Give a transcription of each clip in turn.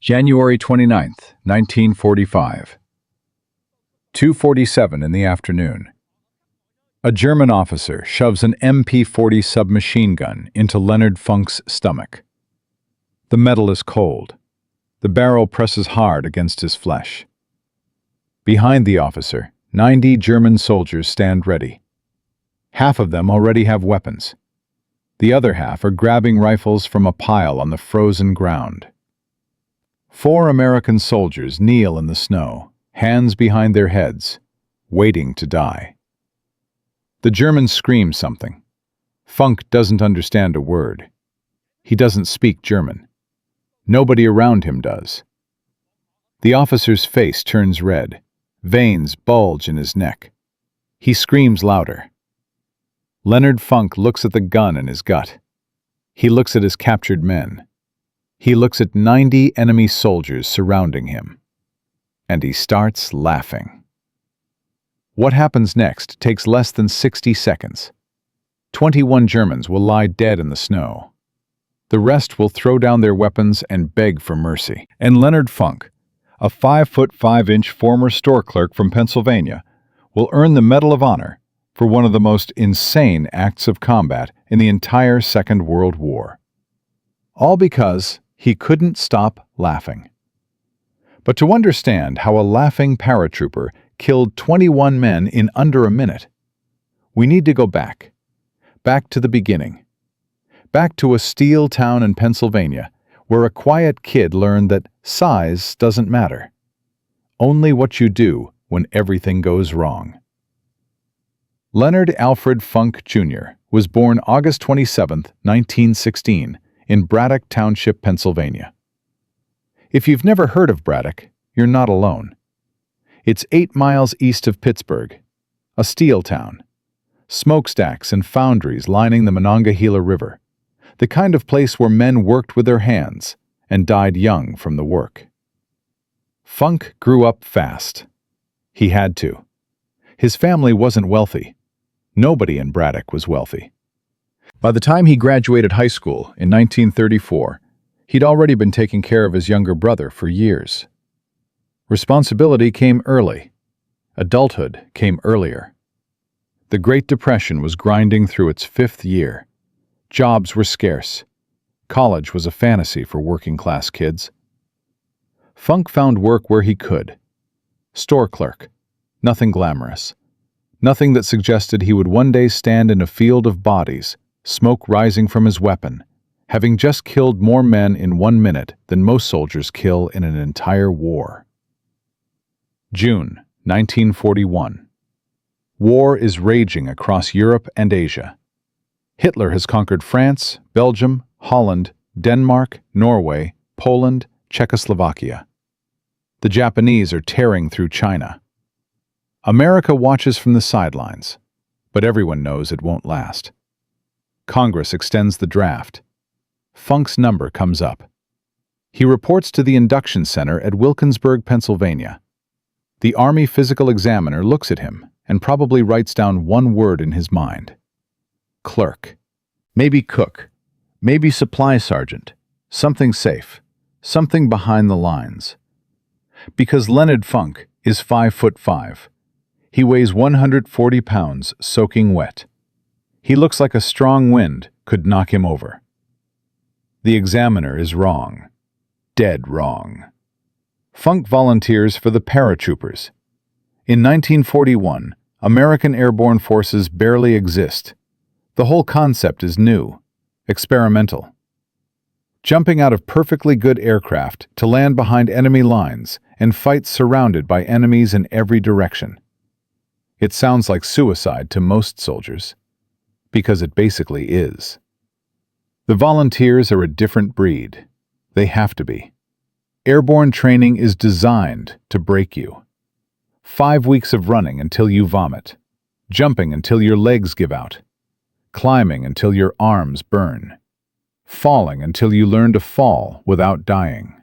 January 29th, 1945. 2:47 in the afternoon. A German officer shoves an MP-40 submachine gun into Leonard Funk's stomach. The metal is cold. The barrel presses hard against his flesh. Behind the officer, 90 German soldiers stand ready. Half of them already have weapons. The other half are grabbing rifles from a pile on the frozen ground. 4 American soldiers kneel in the snow, hands behind their heads, waiting to die. The Germans scream something. Funk doesn't understand a word. He doesn't speak German. Nobody around him does. The officer's face turns red. Veins bulge in his neck. He screams louder. Leonard Funk looks at the gun in his gut. He looks at his captured men. He looks at 90 enemy soldiers surrounding him. And he starts laughing. What happens next takes less than 60 seconds. 21 Germans will lie dead in the snow. The rest will throw down their weapons and beg for mercy. And Leonard Funk, a 5'5" former store clerk from Pennsylvania, will earn the Medal of Honor for one of the most insane acts of combat in the entire Second World War. All because he couldn't stop laughing. But to understand how a laughing paratrooper killed 21 men in under a minute, we need to go back to the beginning, back to a steel town in Pennsylvania where a quiet kid learned that size doesn't matter. Only what you do when everything goes wrong. Leonard Alfred Funk, Jr. was born August 27, 1916, in Braddock Township, Pennsylvania. If you've never heard of Braddock, you're not alone. It's 8 miles east of Pittsburgh, a steel town. Smokestacks and foundries lining the Monongahela River, the kind of place where men worked with their hands and died young from the work. Funk grew up fast. He had to. His family wasn't wealthy. Nobody in Braddock was wealthy. By the time he graduated high school in 1934, he'd already been taking care of his younger brother for years. Responsibility came early. Adulthood came earlier. The Great Depression was grinding through its 5th year. Jobs were scarce. College was a fantasy for working-class kids. Funk found work where he could. Store clerk. Nothing glamorous. Nothing that suggested he would one day stand in a field of bodies, smoke rising from his weapon, having just killed more men in 1 minute than most soldiers kill in an entire war. June 1941. War is raging across Europe and Asia. Hitler has conquered France, Belgium, Holland, Denmark, Norway, Poland, Czechoslovakia. The Japanese are tearing through China. America watches from the sidelines, but everyone knows it won't last. Congress extends the draft. Funk's number comes up. He reports to the induction center at Wilkinsburg, Pennsylvania. The Army physical examiner looks at him and probably writes down one word in his mind. Clerk. Maybe cook. Maybe supply sergeant. Something safe. Something behind the lines. Because Leonard Funk is 5'5". He weighs 140 pounds soaking wet. He looks like a strong wind could knock him over. The examiner is wrong. Dead wrong. Funk volunteers for the paratroopers. In 1941, American airborne forces barely exist. The whole concept is new, experimental. Jumping out of perfectly good aircraft to land behind enemy lines and fight surrounded by enemies in every direction. It sounds like suicide to most soldiers, because it basically is. The volunteers are a different breed. They have to be. Airborne training is designed to break you. 5 weeks of running until you vomit, jumping until your legs give out, climbing until your arms burn, falling until you learn to fall without dying.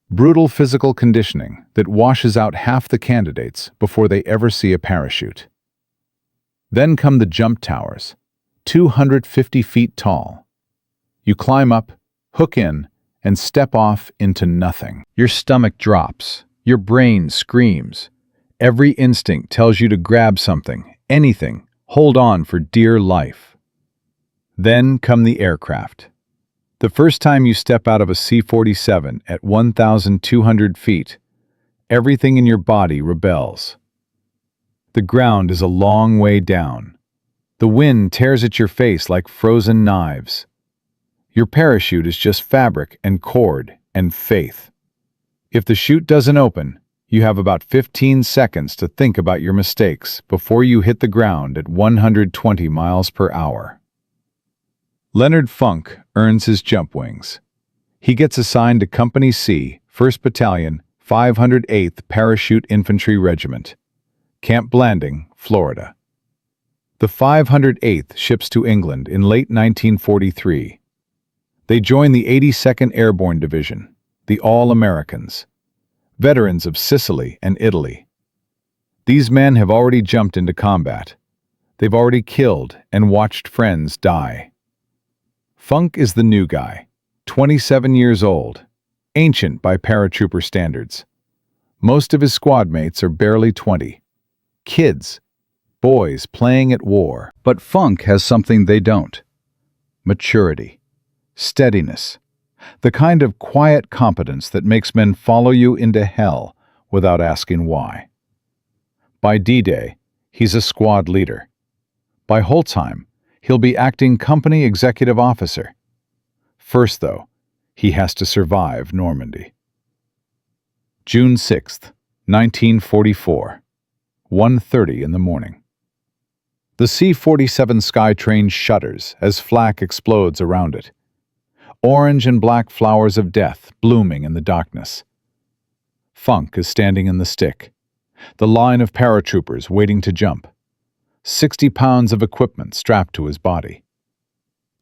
Brutal physical conditioning that washes out half the candidates before they ever see a parachute. Then come the jump towers, 250 feet tall. You climb up, hook in, and step off into nothing. Your stomach drops. Your brain screams. Every instinct tells you to grab something, anything, hold on for dear life. Then come the aircraft. The first time you step out of a C-47 at 1,200 feet, everything in your body rebels. The ground is a long way down. The wind tears at your face like frozen knives. Your parachute is just fabric and cord and faith. If the chute doesn't open, you have about 15 seconds to think about your mistakes before you hit the ground at 120 miles per hour. Leonard Funk earns his jump wings. He gets assigned to Company C, 1st Battalion, 508th Parachute Infantry Regiment, Camp Blanding, Florida. The 508th ships to England in late 1943. They join the 82nd Airborne Division, the All-Americans, veterans of Sicily and Italy. These men have already jumped into combat. They've already killed and watched friends die. Funk is the new guy, 27 years old, ancient by paratrooper standards. Most of his squad mates are barely 20. Kids, boys playing at war. But Funk has something they don't. Maturity, steadiness, the kind of quiet competence that makes men follow you into hell without asking why. By D-Day, he's a squad leader. By Holtzheim, he'll be acting company executive officer. First, though, he has to survive Normandy. June 6th, 1944, 1:30 in the morning. The C-47 Skytrain shudders as flak explodes around it. Orange and black flowers of death blooming in the darkness. Funk is standing in the stick. The line of paratroopers waiting to jump. 60 pounds of equipment strapped to his body.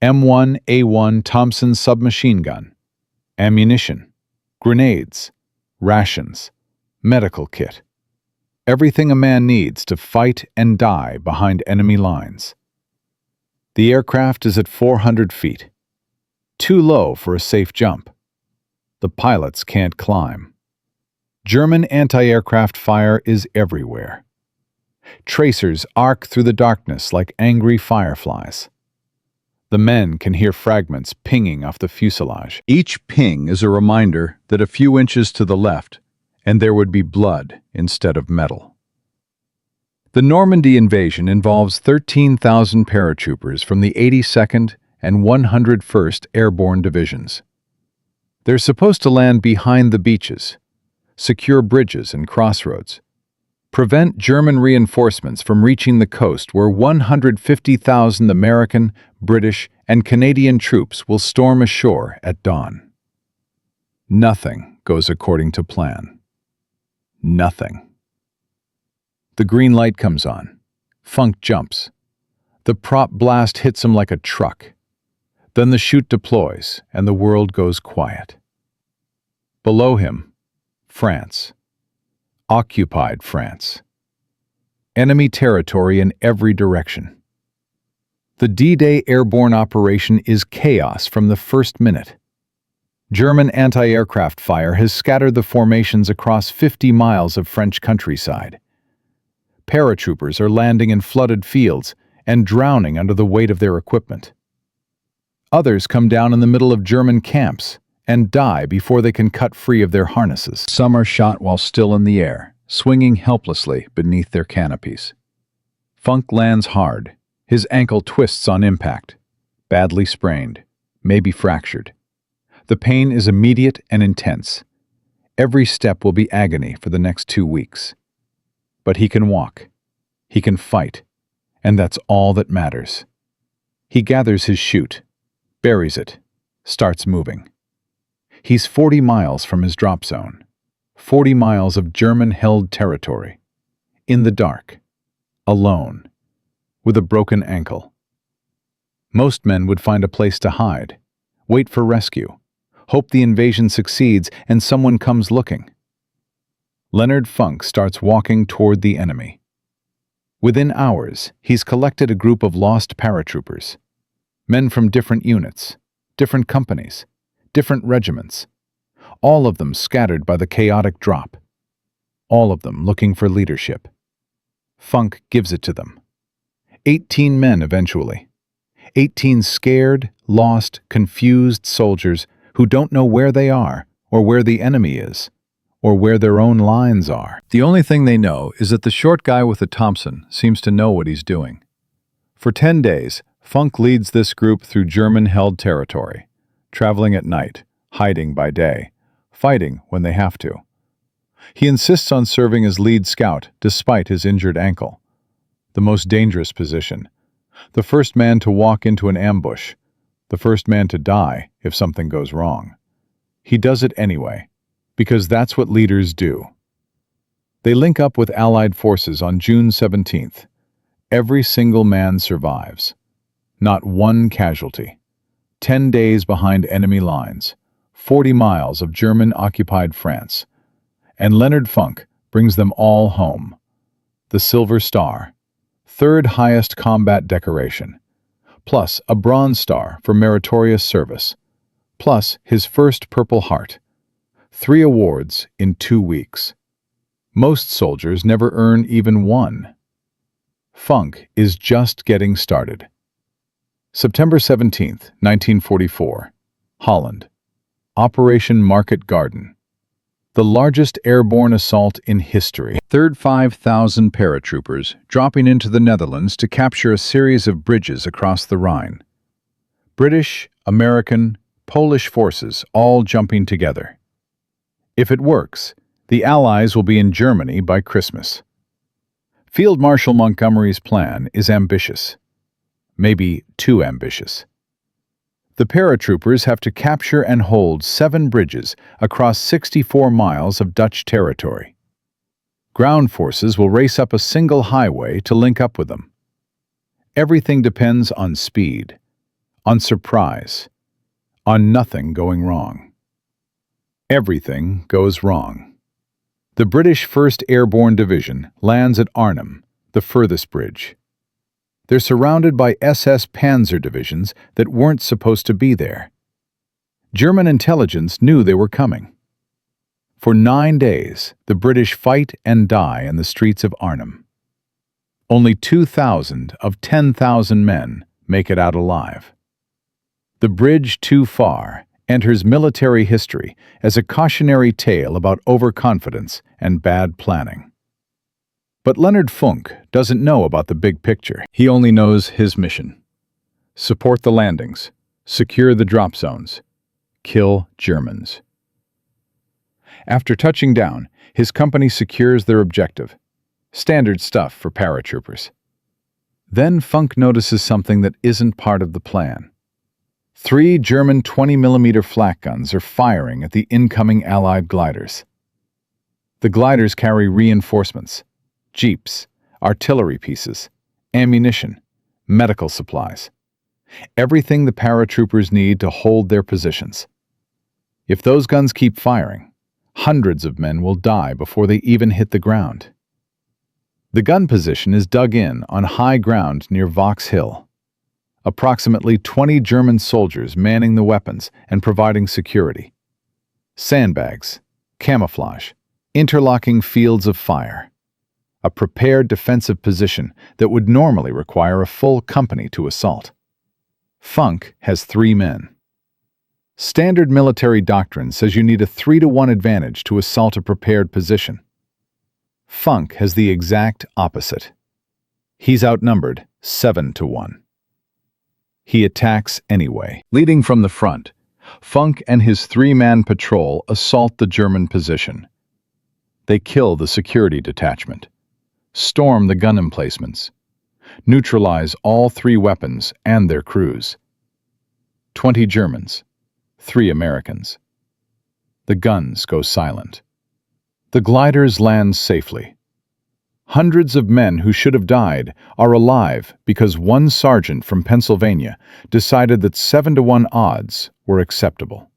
M1A1 Thompson submachine gun. Ammunition. Grenades. Rations. Medical kit. Everything a man needs to fight and die behind enemy lines. The aircraft is at 400 feet. Too low for a safe jump. The pilots can't climb. German anti-aircraft fire is everywhere. Tracers arc through the darkness like angry fireflies. The men can hear fragments pinging off the fuselage. Each ping is a reminder that a few inches to the left, and there would be blood instead of metal. The Normandy invasion involves 13,000 paratroopers from the 82nd and 101st Airborne Divisions. They're supposed to land behind the beaches, secure bridges and crossroads, prevent German reinforcements from reaching the coast where 150,000 American, British, and Canadian troops will storm ashore at dawn. Nothing goes according to plan. Nothing. The green light comes on. Funk jumps. The prop blast hits him like a truck. Then the chute deploys, and the world goes quiet. Below him, France. Occupied France. Enemy territory in every direction. The D-Day airborne operation is chaos from the first minute. German anti-aircraft fire has scattered the formations across 50 miles of French countryside. Paratroopers are landing in flooded fields and drowning under the weight of their equipment. Others come down in the middle of German camps and die before they can cut free of their harnesses. Some are shot while still in the air, swinging helplessly beneath their canopies. Funk lands hard. His ankle twists on impact, badly sprained, maybe fractured. The pain is immediate and intense. Every step will be agony for the next 2 weeks. But he can walk. He can fight. And that's all that matters. He gathers his chute, buries it, starts moving. He's 40 miles from his drop zone. 40 miles of German-held territory. In the dark. Alone. With a broken ankle. Most men would find a place to hide, wait for rescue, hope the invasion succeeds and someone comes looking. Leonard Funk starts walking toward the enemy. Within hours, he's collected a group of lost paratroopers. Men from different units, different companies, different regiments, all of them scattered by the chaotic drop, all of them looking for leadership. Funk gives it to them. 18 men eventually. 18 scared, lost, confused soldiers who don't know where they are, or where the enemy is, or where their own lines are. The only thing they know is that the short guy with the Thompson seems to know what he's doing. For 10 days, Funk leads this group through German-held territory, traveling at night, hiding by day, fighting when they have to. He insists on serving as lead scout despite his injured ankle. The most dangerous position. The first man to walk into an ambush. The first man to die if something goes wrong. He does it anyway, because that's what leaders do. They link up with Allied forces on June 17th. Every single man survives. Not one casualty. 10 days behind enemy lines. 40 miles of German-occupied France. And Leonard Funk brings them all home. The Silver Star, third highest combat decoration, plus a Bronze Star for meritorious service, plus his first Purple Heart. 3 awards in 2 weeks. Most soldiers never earn even one. Funk is just getting started. September 17th, 1944, Holland. Operation Market Garden. The largest airborne assault in history. 5,000 paratroopers dropping into the Netherlands to capture a series of bridges across the Rhine. British, American, Polish forces all jumping together. If it works, the Allies will be in Germany by Christmas. Field Marshal Montgomery's plan is ambitious. Maybe too ambitious. The paratroopers have to capture and hold 7 bridges across 64 miles of Dutch territory. Ground forces will race up a single highway to link up with them. Everything depends on speed, on surprise, on nothing going wrong. Everything goes wrong. The British 1st Airborne Division lands at Arnhem, the furthest bridge. They're surrounded by SS Panzer divisions that weren't supposed to be there. German intelligence knew they were coming. For 9 days, the British fight and die in the streets of Arnhem. Only 2,000 of 10,000 men make it out alive. The bridge too far enters military history as a cautionary tale about overconfidence and bad planning. But Leonard Funk doesn't know about the big picture. He only knows his mission. Support the landings, secure the drop zones, kill Germans. After touching down, his company secures their objective. Standard stuff for paratroopers. Then Funk notices something that isn't part of the plan. 3 German 20mm flak guns are firing at the incoming Allied gliders. The gliders carry reinforcements. Jeeps, artillery pieces, ammunition, medical supplies. Everything the paratroopers need to hold their positions. If those guns keep firing, hundreds of men will die before they even hit the ground. The gun position is dug in on high ground near Vox Hill. Approximately 20 German soldiers manning the weapons and providing security. Sandbags, camouflage, interlocking fields of fire. A prepared defensive position that would normally require a full company to assault. Funk has 3 men. Standard military doctrine says you need a 3-to-1 advantage to assault a prepared position. Funk has the exact opposite. He's outnumbered 7-to-1. He attacks anyway. Leading from the front, Funk and his 3-man patrol assault the German position. They kill the security detachment. Storm the gun emplacements, neutralize all 3 weapons and their crews. 20 Germans, 3 Americans. The guns go silent. The gliders land safely. Hundreds of men who should have died are alive because one sergeant from Pennsylvania decided that 7-to-1 odds were acceptable.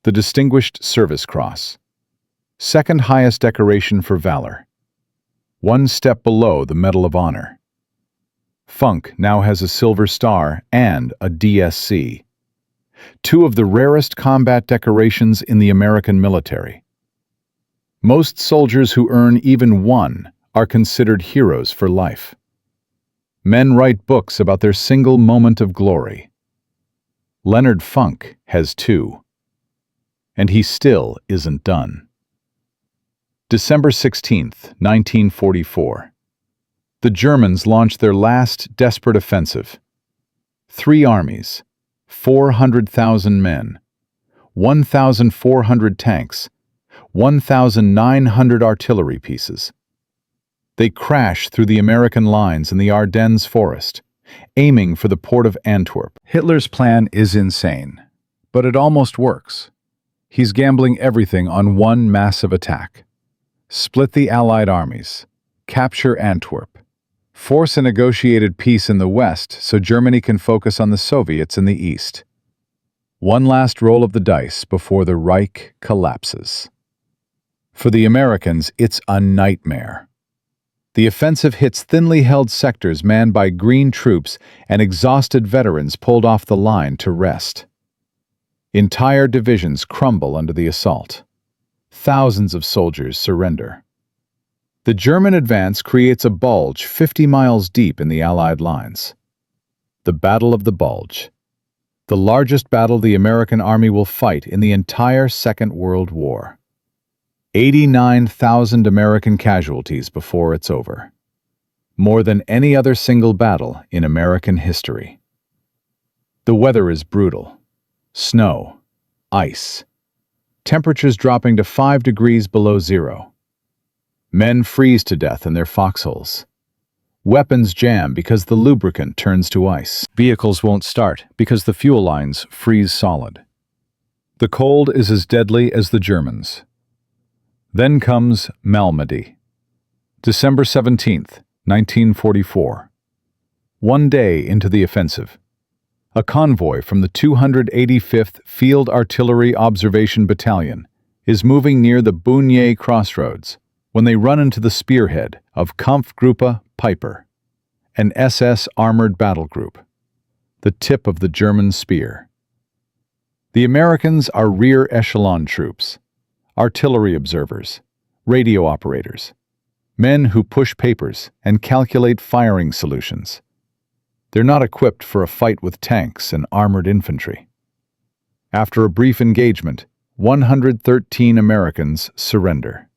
The Distinguished Service Cross, 2nd highest decoration for valor. 1 step below the Medal of Honor. Funk now has a Silver Star and a DSC. two of the rarest combat decorations in the American military. Most soldiers who earn even one are considered heroes for life. Men write books about their single moment of glory. Leonard Funk has two. And he still isn't done. December 16th, 1944. The Germans launched their last desperate offensive. 3 armies, 400,000 men, 1,400 tanks, 1,900 artillery pieces. They crash through the American lines in the Ardennes forest, aiming for the port of Antwerp. Hitler's plan is insane, but it almost works. He's gambling everything on one massive attack. Split the Allied armies, capture Antwerp, force a negotiated peace in the west so Germany can focus on the Soviets in the east. One last roll of the dice before the Reich collapses. For the Americans, it's a nightmare. The offensive hits thinly held sectors manned by green troops and exhausted veterans pulled off the line to rest. Entire divisions crumble under the assault. Thousands of soldiers surrender. The German advance creates a bulge 50 miles deep in the Allied lines. The Battle of the Bulge. The largest battle the American army will fight in the entire Second World War. 89,000 American casualties before it's over. More than any other single battle in American history. The weather is brutal. Snow, ice. Temperatures dropping to 5 degrees below zero. Men freeze to death in their foxholes. Weapons jam because the lubricant turns to ice. Vehicles won't start because the fuel lines freeze solid. The cold is as deadly as the Germans. Then comes Malmedy. December 17th, 1944. One day into the offensive. A convoy from the 285th Field Artillery Observation Battalion is moving near the Bougnier Crossroads when they run into the spearhead of Kampfgruppe Piper, an SS armored battle group, the tip of the German spear. The Americans are rear echelon troops, artillery observers, radio operators, men who push papers and calculate firing solutions. They're not equipped for a fight with tanks and armored infantry. After a brief engagement, 113 Americans surrender.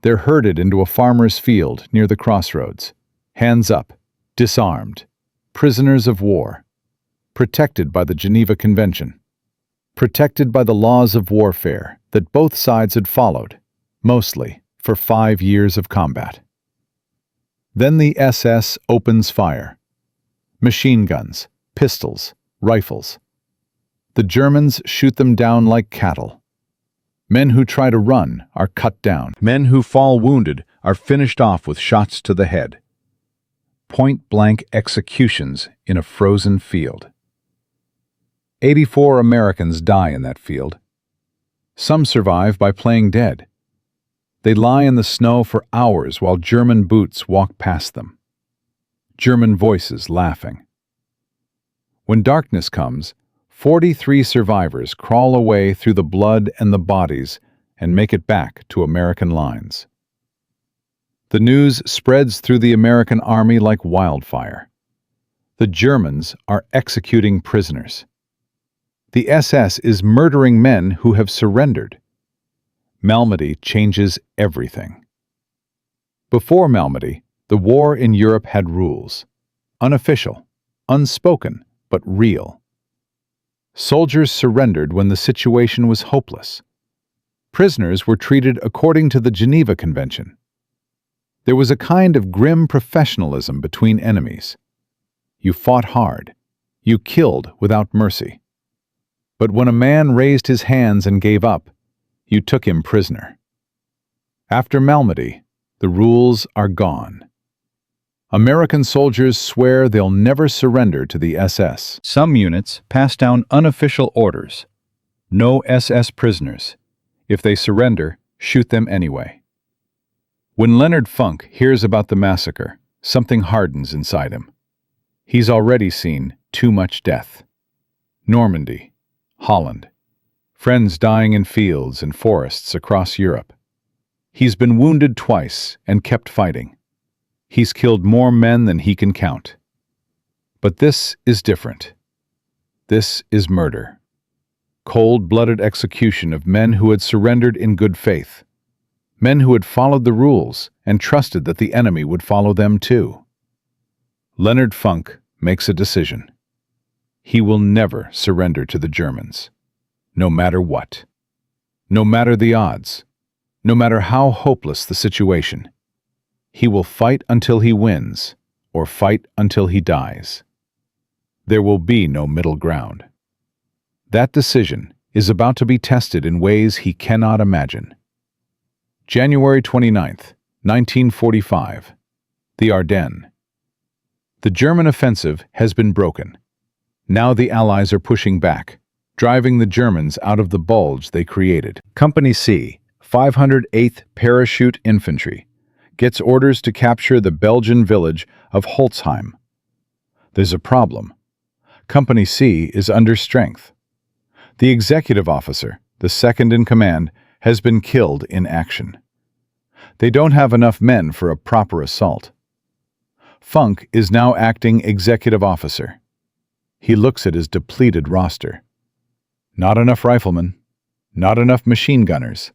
They're herded into a farmer's field near the crossroads, hands up, disarmed, prisoners of war, protected by the Geneva Convention, protected by the laws of warfare that both sides had followed, mostly for 5 years of combat. Then the SS opens fire. Machine guns, pistols, rifles. The Germans shoot them down like cattle. Men who try to run are cut down. Men who fall wounded are finished off with shots to the head. Point-blank executions in a frozen field. 84 Americans die in that field. Some survive by playing dead. They lie in the snow for hours while German boots walk past them. German voices laughing. When darkness comes, 43 survivors crawl away through the blood and the bodies and make it back to American lines. The news spreads through the American army like wildfire. The Germans are executing prisoners. The SS is murdering men who have surrendered. Malmedy changes everything. Before Malmedy, the war in Europe had rules. Unofficial, unspoken, but real. Soldiers surrendered when the situation was hopeless. Prisoners were treated according to the Geneva Convention. There was a kind of grim professionalism between enemies. You fought hard. You killed without mercy. But when a man raised his hands and gave up, you took him prisoner. After Malmedy, the rules are gone. American soldiers swear they'll never surrender to the SS. Some units pass down unofficial orders. No SS prisoners. If they surrender, shoot them anyway. When Leonard Funk hears about the massacre, something hardens inside him. He's already seen too much death. Normandy, Holland. Friends dying in fields and forests across Europe. He's been wounded twice and kept fighting. He's killed more men than he can count. But this is different. This is murder. Cold-blooded execution of men who had surrendered in good faith. Men who had followed the rules and trusted that the enemy would follow them too. Leonard Funk makes a decision. He will never surrender to the Germans, no matter what. No matter the odds, no matter how hopeless the situation. He will fight until he wins, or fight until he dies. There will be no middle ground. That decision is about to be tested in ways he cannot imagine. January 29th, 1945. The Ardennes. The German offensive has been broken. Now the Allies are pushing back, driving the Germans out of the bulge they created. Company C, 508th Parachute Infantry, gets orders to capture the Belgian village of Holzheim. There's a problem. Company C is under strength. The executive officer, the second in command, has been killed in action. They don't have enough men for a proper assault. Funk is now acting executive officer. He looks at his depleted roster. Not enough riflemen, not enough machine gunners,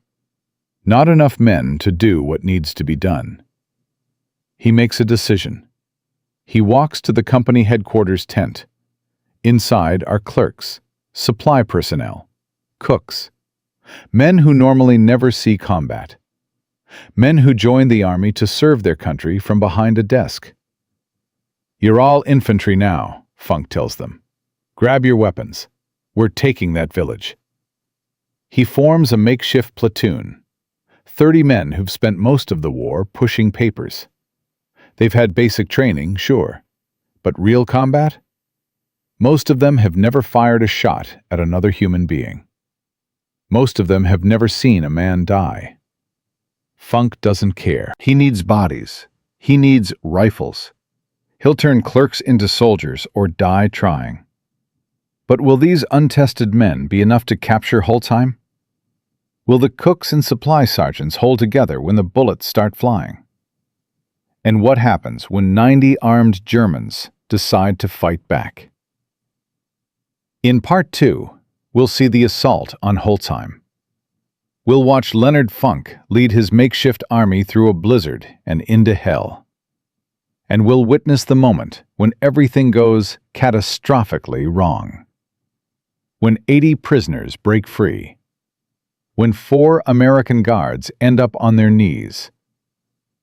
not enough men to do what needs to be done. He makes a decision. He walks to the company headquarters tent. Inside are clerks, supply personnel, cooks, men who normally never see combat, men who join the army to serve their country from behind a desk. "You're all infantry now," Funk tells them. "Grab your weapons. We're taking that village." He forms a makeshift platoon, 30 men who've spent most of the war pushing papers. They've had basic training, sure, but real combat? Most of them have never fired a shot at another human being. Most of them have never seen a man die. Funk doesn't care. He needs bodies. He needs rifles. He'll turn clerks into soldiers or die trying. But will these untested men be enough to capture Holzheim? Will the cooks and supply sergeants hold together when the bullets start flying? And what happens when 90 armed Germans decide to fight back? In Part 2, we'll see the assault on Holzheim. We'll watch Leonard Funk lead his makeshift army through a blizzard and into hell. And we'll witness the moment when everything goes catastrophically wrong. When 80 prisoners break free. When 4 American guards end up on their knees.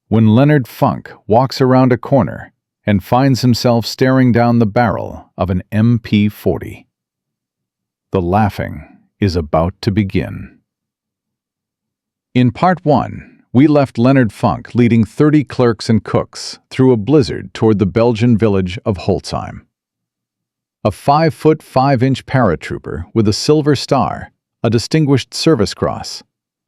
When Leonard Funk walks around a corner and finds himself staring down the barrel of an MP40. The laughing is about to begin. In Part 1, we left Leonard Funk leading 30 clerks and cooks through a blizzard toward the Belgian village of Holzheim. A 5-foot 5-inch paratrooper with a silver star, a Distinguished Service Cross,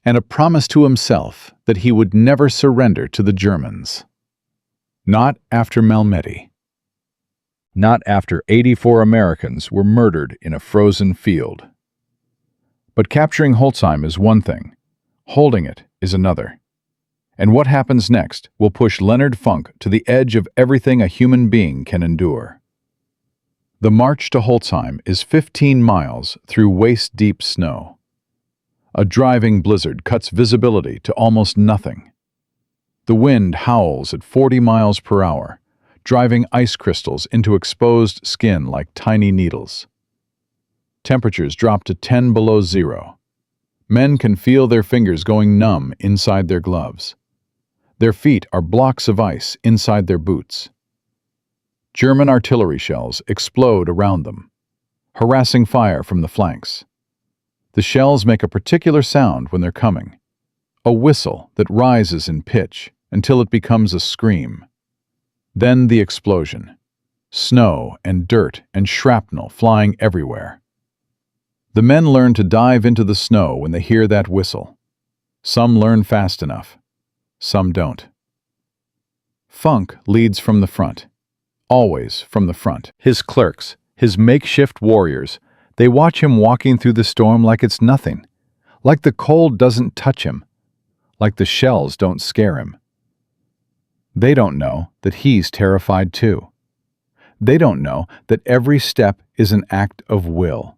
and a promise to himself that he would never surrender to the Germans. Not after Malmedy. Not after 84 Americans were murdered in a frozen field. But capturing Holzheim is one thing. Holding it is another. And what happens next will push Leonard Funk to the edge of everything a human being can endure. The march to Holzheim is 15 miles through waist-deep snow. A driving blizzard cuts visibility to almost nothing. The wind howls at 40 miles per hour, driving ice crystals into exposed skin like tiny needles. Temperatures drop to 10 below zero. Men can feel their fingers going numb inside their gloves. Their feet are blocks of ice inside their boots. German artillery shells explode around them, harassing fire from the flanks. The shells make a particular sound when they're coming, a whistle that rises in pitch until it becomes a scream. Then the explosion. Snow and dirt and shrapnel flying everywhere. The men learn to dive into the snow when they hear that whistle. Some learn fast enough. Some don't. Funk leads from the front. Always from the front. His clerks, his makeshift warriors, They watch him walking through the storm like it's nothing, like the cold doesn't touch him, like the shells don't scare him. They don't know that he's terrified too. They don't know that every step is an act of will.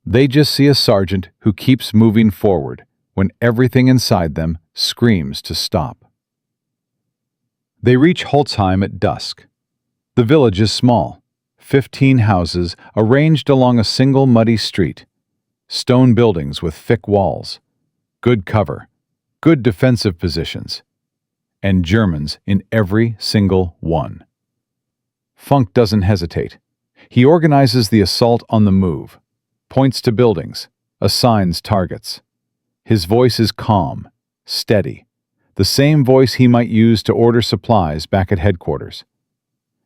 They just see a sergeant who keeps moving forward when everything inside them screams to stop. They reach Holzheim at dusk. The village is small, 15 houses arranged along a single muddy street, stone buildings with thick walls, good cover, good defensive positions, and Germans in every single one. Funk doesn't hesitate. He organizes the assault on the move, points to buildings, assigns targets. His voice is calm, steady, the same voice he might use to order supplies back at headquarters.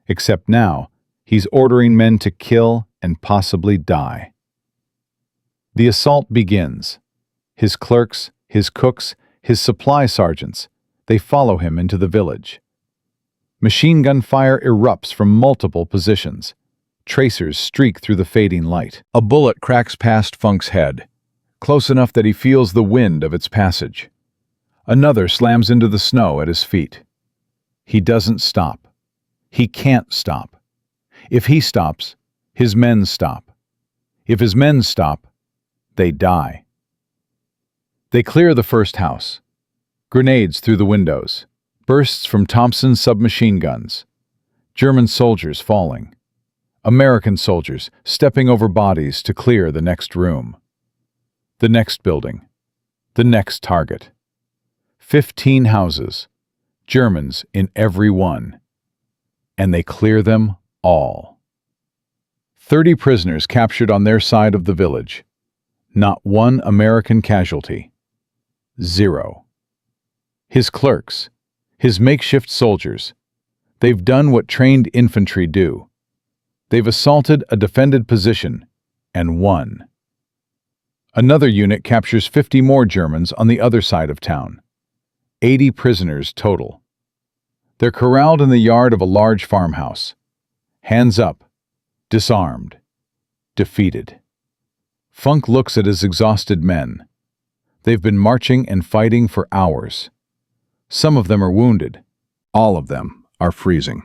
Except now, he's ordering men to kill and possibly die. The assault begins. His clerks, his cooks, his supply sergeants, they follow him into the village. Machine gun fire erupts from multiple positions. Tracers streak through the fading light. A bullet cracks past Funk's head, close enough that he feels the wind of its passage. Another slams into the snow at his feet. He doesn't stop. He can't stop. If he stops, his men stop. If his men stop, they die. They clear the first house. Grenades through the windows. Bursts from Thompson's submachine guns. German soldiers falling. American soldiers stepping over bodies to clear the next room. The next building. The next target. 15 houses. Germans in every one. And they clear them all. 30 prisoners captured on their side of the village. Not one American casualty. 0. His clerks, his makeshift soldiers, they've done what trained infantry do. They've assaulted a defended position and won. Another unit captures 50 more Germans on the other side of town. 80 prisoners total. They're corralled in the yard of a large farmhouse. Hands up, disarmed, defeated. Funk looks at his exhausted men. They've been marching and fighting for hours. Some of them are wounded. All of them are freezing.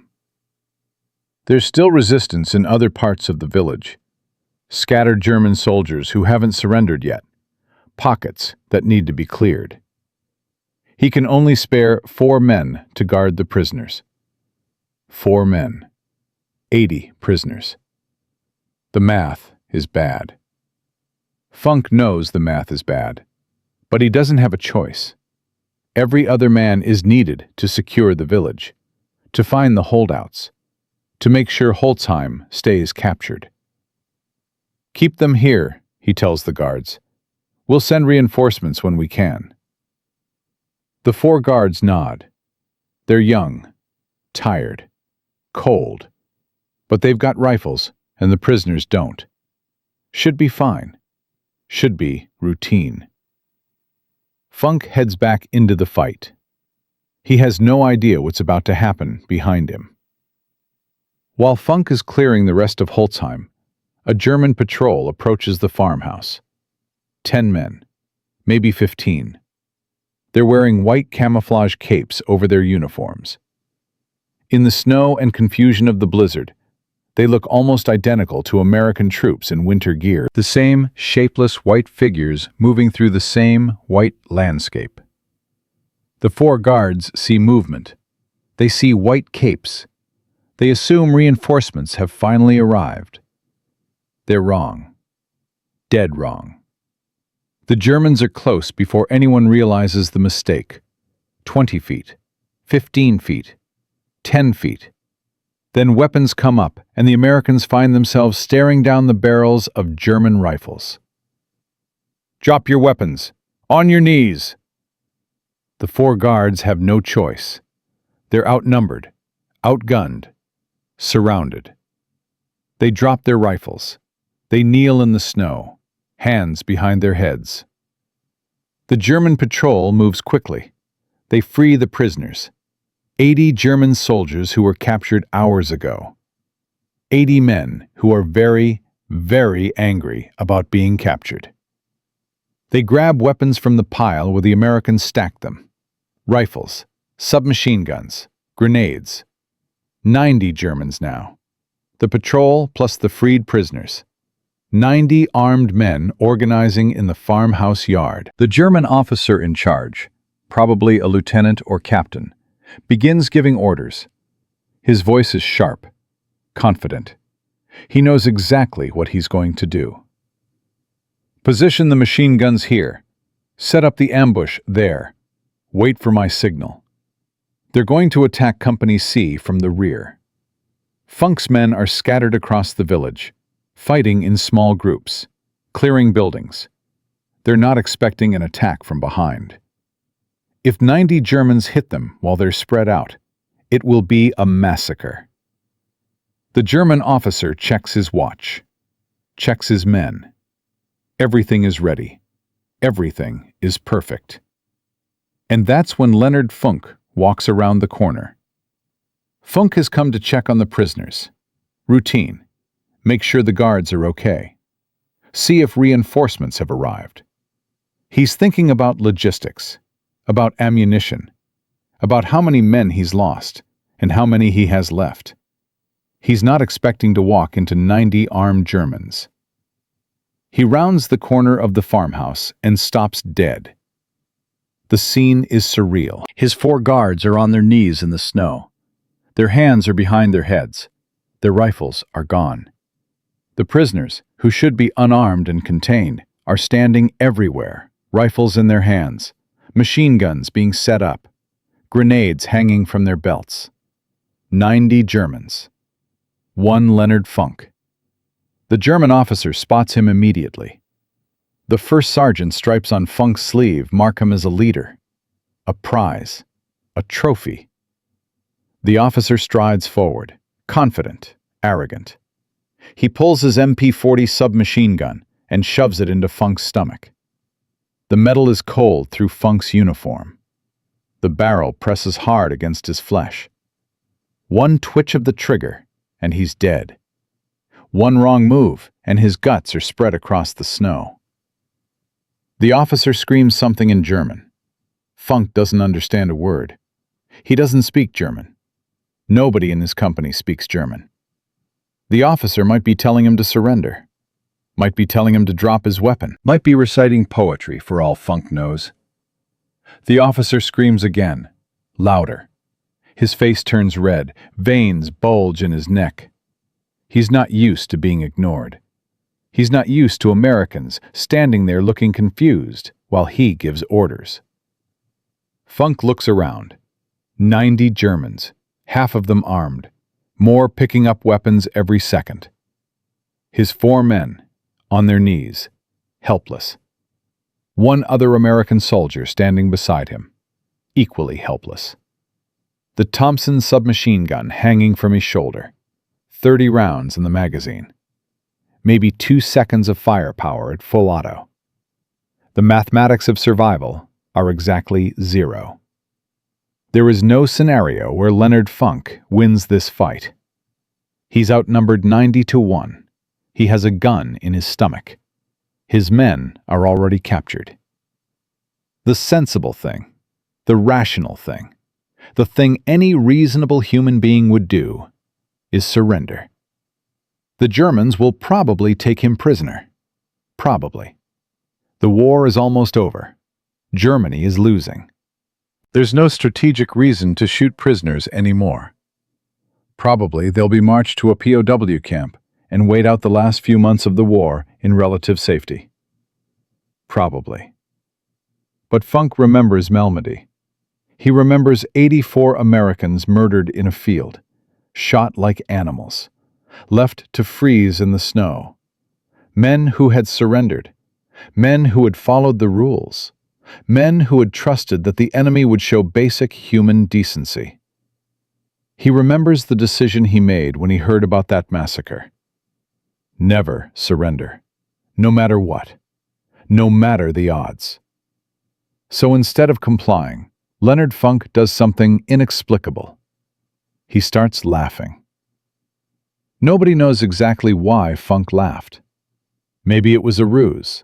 There's still resistance in other parts of the village. Scattered German soldiers who haven't surrendered yet. Pockets that need to be cleared. He can only spare 4 men to guard the prisoners. 4 men. 80 prisoners. The math is bad. Funk knows the math is bad, but he doesn't have a choice. Every other man is needed to secure the village, to find the holdouts, to make sure Holzheim stays captured. Keep them here, he tells the guards. We'll send reinforcements when we can. The 4 guards nod. They're young, tired, cold, but they've got rifles and the prisoners don't. Should be fine. Should be routine. Funk heads back into the fight. He has no idea what's about to happen behind him. While Funk is clearing the rest of Holzheim, a German patrol approaches the farmhouse. 10 men, maybe 15. They're wearing white camouflage capes over their uniforms. In the snow and confusion of the blizzard, they look almost identical to American troops in winter gear, the same shapeless white figures moving through the same white landscape. The 4 guards see movement. They see white capes. They assume reinforcements have finally arrived. They're wrong. Dead wrong. The Germans are close before anyone realizes the mistake. 20 feet, 15 feet, 10 feet. Then weapons come up, and the Americans find themselves staring down the barrels of German rifles. Drop your weapons! On your knees! The 4 guards have no choice. They're outnumbered, outgunned, surrounded. They drop their rifles. They kneel in the snow, hands behind their heads. The German patrol moves quickly. They free the prisoners. 80 German soldiers who were captured hours ago. 80 men who are very, very angry about being captured. They grab weapons from the pile where the Americans stacked them. Rifles, submachine guns, grenades. 90 Germans now. The patrol plus the freed prisoners. 90 armed men organizing in the farmhouse yard. The German officer in charge, probably a lieutenant or captain, begins giving orders. His voice is sharp, confident. He knows exactly what he's going to do. Position the machine guns here. Set up the ambush there. Wait for my signal. They're going to attack Company C from the rear. Funk's men are scattered across the village, fighting in small groups, clearing buildings. They're not expecting an attack from behind. If 90 Germans hit them while they're spread out, it will be a massacre. The German officer checks his watch, checks his men. Everything is ready. Everything is perfect. And that's when Leonard Funk walks around the corner. Funk has come to check on the prisoners. Routine. Make sure the guards are okay. See if reinforcements have arrived. He's thinking about logistics, about ammunition, about how many men he's lost and how many he has left. He's not expecting to walk into 90 armed Germans. He rounds the corner of the farmhouse and stops dead. The scene is surreal. His 4 guards are on their knees in the snow. Their hands are behind their heads. Their rifles are gone. The prisoners, who should be unarmed and contained, are standing everywhere, rifles in their hands, machine guns being set up, grenades hanging from their belts. 90 Germans. 1 Leonard Funk. The German officer spots him immediately. The first sergeant stripes on Funk's sleeve mark him as a leader, a prize, a trophy. The officer strides forward, confident, arrogant. He pulls his MP-40 submachine gun and shoves it into Funk's stomach. The metal is cold through Funk's uniform. The barrel presses hard against his flesh. One twitch of the trigger, and he's dead. One wrong move, and his guts are spread across the snow. The officer screams something in German. Funk doesn't understand a word. He doesn't speak German. Nobody in his company speaks German. The officer might be telling him to surrender, might be telling him to drop his weapon, might be reciting poetry for all Funk knows. The officer screams again, louder. His face turns red, veins bulge in his neck. He's not used to being ignored. He's not used to Americans standing there looking confused while he gives orders. Funk looks around. 90 Germans, half of them armed, more picking up weapons every second. His 4 men, on their knees, helpless. 1 other American soldier standing beside him, equally helpless. The Thompson submachine gun hanging from his shoulder. 30 rounds in the magazine. Maybe 2 seconds of firepower at full auto. The mathematics of survival are exactly 0. There is no scenario where Leonard Funk wins this fight. He's outnumbered 90 to 1. He has a gun in his stomach. His men are already captured. The sensible thing, the rational thing, the thing any reasonable human being would do, is surrender. The Germans will probably take him prisoner. Probably. The war is almost over. Germany is losing. There's no strategic reason to shoot prisoners anymore. Probably they'll be marched to a POW camp and wait out the last few months of the war in relative safety. Probably. But Funk remembers Malmedy. He remembers 84 Americans murdered in a field, shot like animals, left to freeze in the snow. Men who had surrendered, men who had followed the rules, men who had trusted that the enemy would show basic human decency. He remembers the decision he made when he heard about that massacre. Never surrender, no matter what, no matter the odds. So instead of complying, Leonard Funk does something inexplicable. He starts laughing. Nobody knows exactly why Funk laughed. Maybe it was a ruse,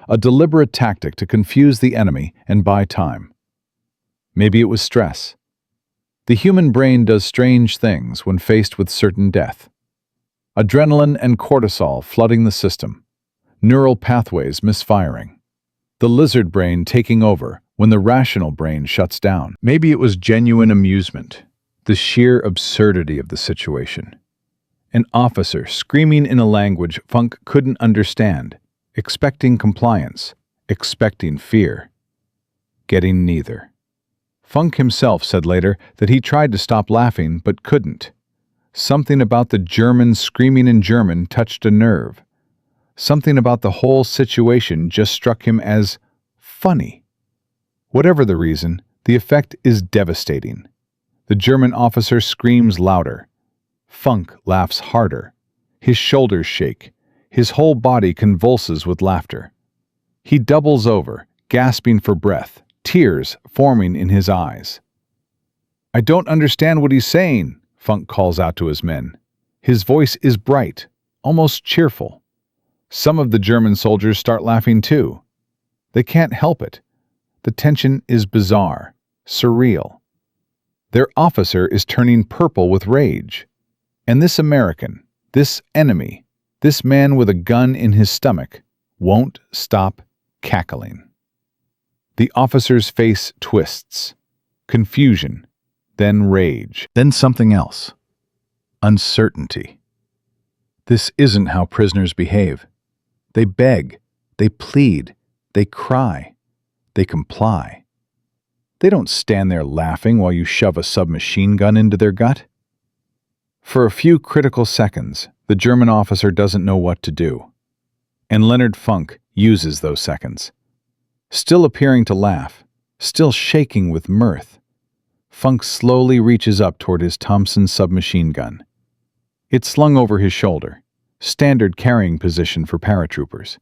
a deliberate tactic to confuse the enemy and buy time. Maybe it was stress. The human brain does strange things when faced with certain death. Adrenaline and cortisol flooding the system, neural pathways misfiring. The lizard brain taking over when the rational brain shuts down. Maybe it was genuine amusement, the sheer absurdity of the situation. An officer screaming in a language Funk couldn't understand, expecting compliance, expecting fear. Getting neither. Funk himself said later that he tried to stop laughing but couldn't. Something about the German screaming in German touched a nerve. Something about the whole situation just struck him as funny. Whatever the reason, the effect is devastating. The German officer screams louder. Funk laughs harder. His shoulders shake. His whole body convulses with laughter. He doubles over, gasping for breath, tears forming in his eyes. "I don't understand what he's saying," Funk calls out to his men. His voice is bright, almost cheerful. Some of the German soldiers start laughing too. They can't help it. The tension is bizarre, surreal. Their officer is turning purple with rage. And this American, this enemy, this man with a gun in his stomach, won't stop cackling. The officer's face twists. Confusion, then rage, then something else. Uncertainty. This isn't how prisoners behave. They beg, they plead, they cry, they comply. They don't stand there laughing while you shove a submachine gun into their gut. For a few critical seconds, the German officer doesn't know what to do. And Leonard Funk uses those seconds. Still appearing to laugh, still shaking with mirth, Funk slowly reaches up toward his Thompson submachine gun. It's slung over his shoulder, standard carrying position for paratroopers,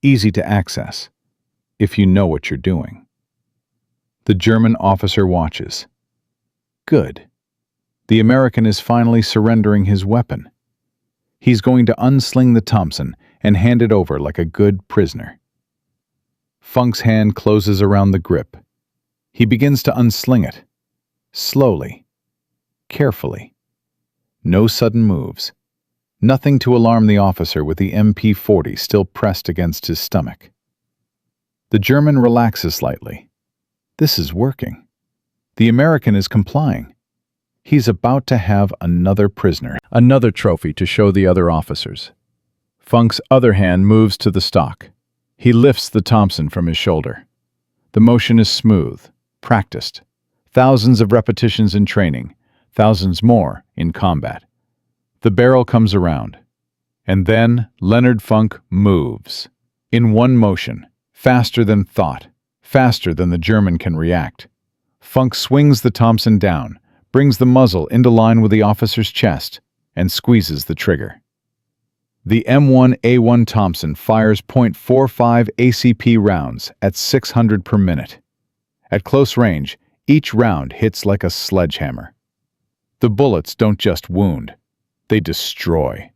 easy to access, if you know what you're doing. The German officer watches. Good. The American is finally surrendering his weapon. He's going to unsling the Thompson and hand it over like a good prisoner. Funk's hand closes around the grip. He begins to unsling it. Slowly. Carefully. No sudden moves. Nothing to alarm the officer with the MP-40 still pressed against his stomach. The German relaxes slightly. This is working. The American is complying. He's about to have another prisoner, another trophy to show the other officers. Funk's other hand moves to the stock. He lifts the Thompson from his shoulder. The motion is smooth, practiced. Thousands of repetitions in training, thousands more in combat. The barrel comes around. And then Leonard Funk moves. In one motion, faster than thought, faster than the German can react. Funk swings the Thompson down, brings the muzzle into line with the officer's chest, and squeezes the trigger. The M1A1 Thompson fires .45 ACP rounds at 600 per minute. At close range, each round hits like a sledgehammer. The bullets don't just wound, they destroy.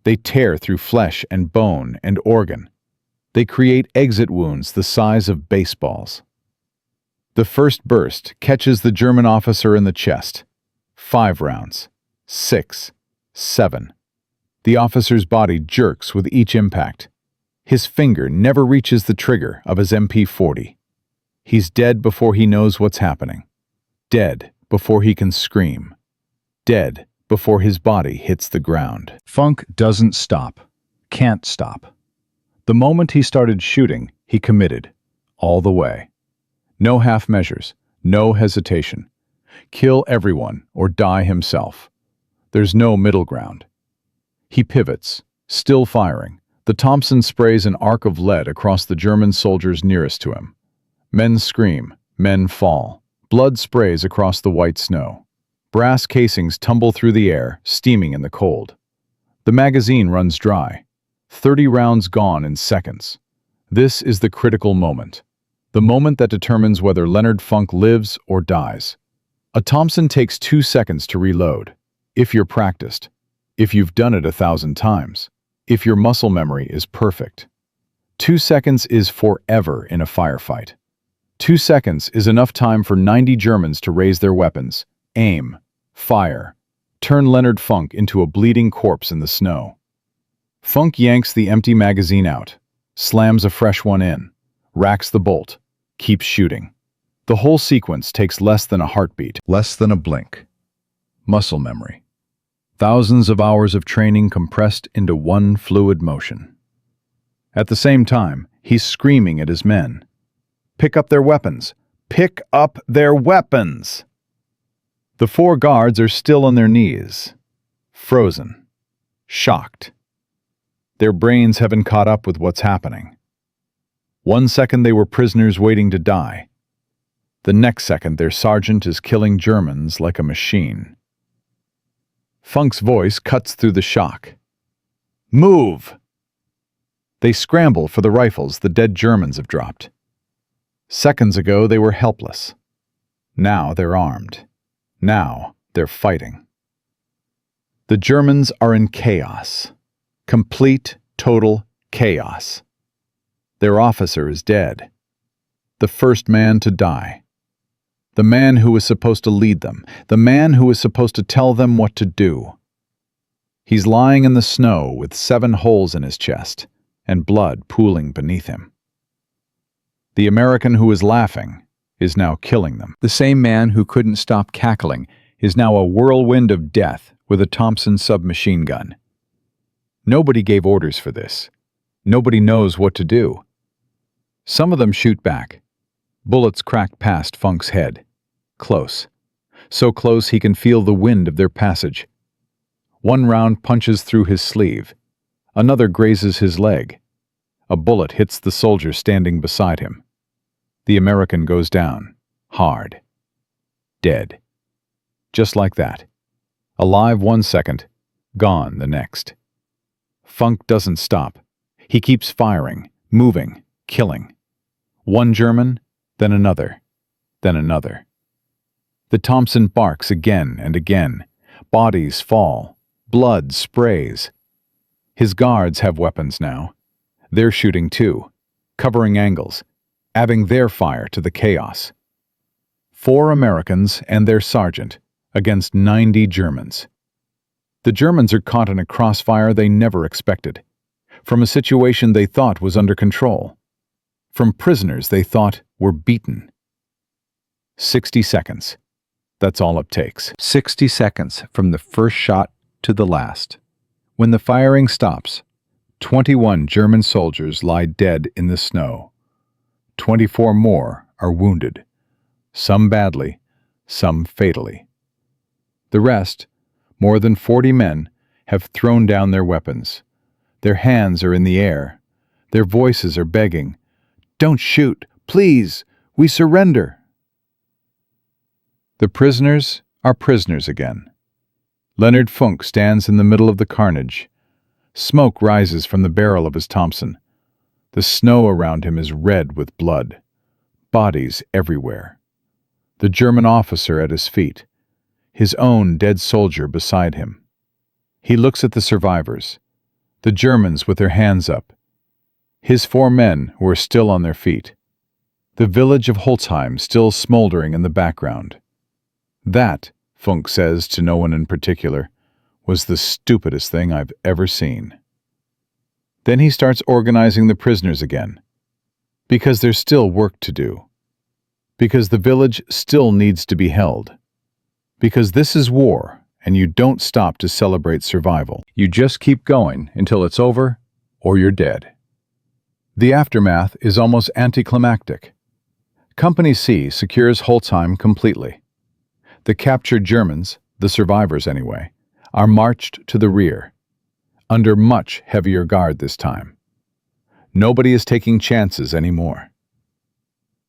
They tear through flesh and bone and organ. They create exit wounds the size of baseballs. The first burst catches the German officer in the chest. 5 rounds. 6. 7. The officer's body jerks with each impact. His finger never reaches the trigger of his MP-40. He's dead before he knows what's happening. Dead before he can scream. Dead before his body hits the ground. Funk doesn't stop. Can't stop. The moment he started shooting, he committed. All the way. No half measures. No hesitation. Kill everyone or die himself. There's no middle ground. He pivots, still firing. The Thompson sprays an arc of lead across the German soldiers nearest to him. Men scream, men fall. Blood sprays across the white snow. Brass casings tumble through the air, steaming in the cold. The magazine runs dry. 30 rounds gone in seconds. This is the critical moment. The moment that determines whether Leonard Funk lives or dies. A Thompson takes 2 seconds to reload, if you're practiced. if you've done it 1,000 times, if your muscle memory is perfect. 2 seconds is forever in a firefight. 2 seconds is enough time for 90 Germans to raise their weapons, aim, fire, turn Leonard Funk into a bleeding corpse in the snow. Funk yanks the empty magazine out, slams a fresh one in, racks the bolt, keeps shooting. The whole sequence takes less than a heartbeat, less than a blink. Muscle memory. Thousands of hours of training compressed into one fluid motion. At the same time, he's screaming at his men. Pick up their weapons! Pick up their weapons! The 4 guards are still on their knees, frozen, shocked. Their brains haven't caught up with what's happening. 1 second they were prisoners waiting to die. The next second their sergeant is killing Germans like a machine. Funk's voice cuts through the shock. Move! They scramble for the rifles the dead Germans have dropped. Seconds ago they were helpless. Now they're armed. Now they're fighting. The Germans are in chaos. Complete, total chaos. Their officer is dead. The first man to die. The man who was supposed to lead them. The man who was supposed to tell them what to do. He's lying in the snow with 7 holes in his chest and blood pooling beneath him. The American who was laughing is now killing them. The same man who couldn't stop cackling is now a whirlwind of death with a Thompson submachine gun. Nobody gave orders for this. Nobody knows what to do. Some of them shoot back. Bullets crack past Funk's head. Close. So close he can feel the wind of their passage. One round punches through his sleeve. Another grazes his leg. A bullet hits the soldier standing beside him. The American goes down, hard. Dead. Just like that. Alive 1 second, gone the next. Funk doesn't stop. He keeps firing, moving, killing. 1 German, then another, then another. The Thompson barks again and again. Bodies fall. Blood sprays. His guards have weapons now. They're shooting too, covering angles, adding their fire to the chaos. 4 Americans and their sergeant against 90 Germans. The Germans are caught in a crossfire they never expected, from a situation they thought was under control, from prisoners they thought were beaten. 60 seconds. That's all it takes. 60 seconds from the first shot to the last. When the firing stops, 21 German soldiers lie dead in the snow. 24 more are wounded, some badly, some fatally. The rest, more than 40 men, have thrown down their weapons. Their hands are in the air. Their voices are begging, "Don't shoot, please, we surrender." The prisoners are prisoners again. Leonard Funk stands in the middle of the carnage. Smoke rises from the barrel of his Thompson. The snow around him is red with blood. Bodies everywhere. The German officer at his feet. His own dead soldier beside him. He looks at the survivors. The Germans with their hands up. His 4 men who are still on their feet. The village of Holzheim still smoldering in the background. That, Funk says to no one in particular, was the stupidest thing I've ever seen. Then he starts organizing the prisoners again. Because there's still work to do. Because the village still needs to be held. Because this is war, and you don't stop to celebrate survival. You just keep going until it's over, or you're dead. The aftermath is almost anticlimactic. Company C secures Holzheim completely. The captured Germans, the survivors anyway, are marched to the rear, under much heavier guard this time. Nobody is taking chances anymore.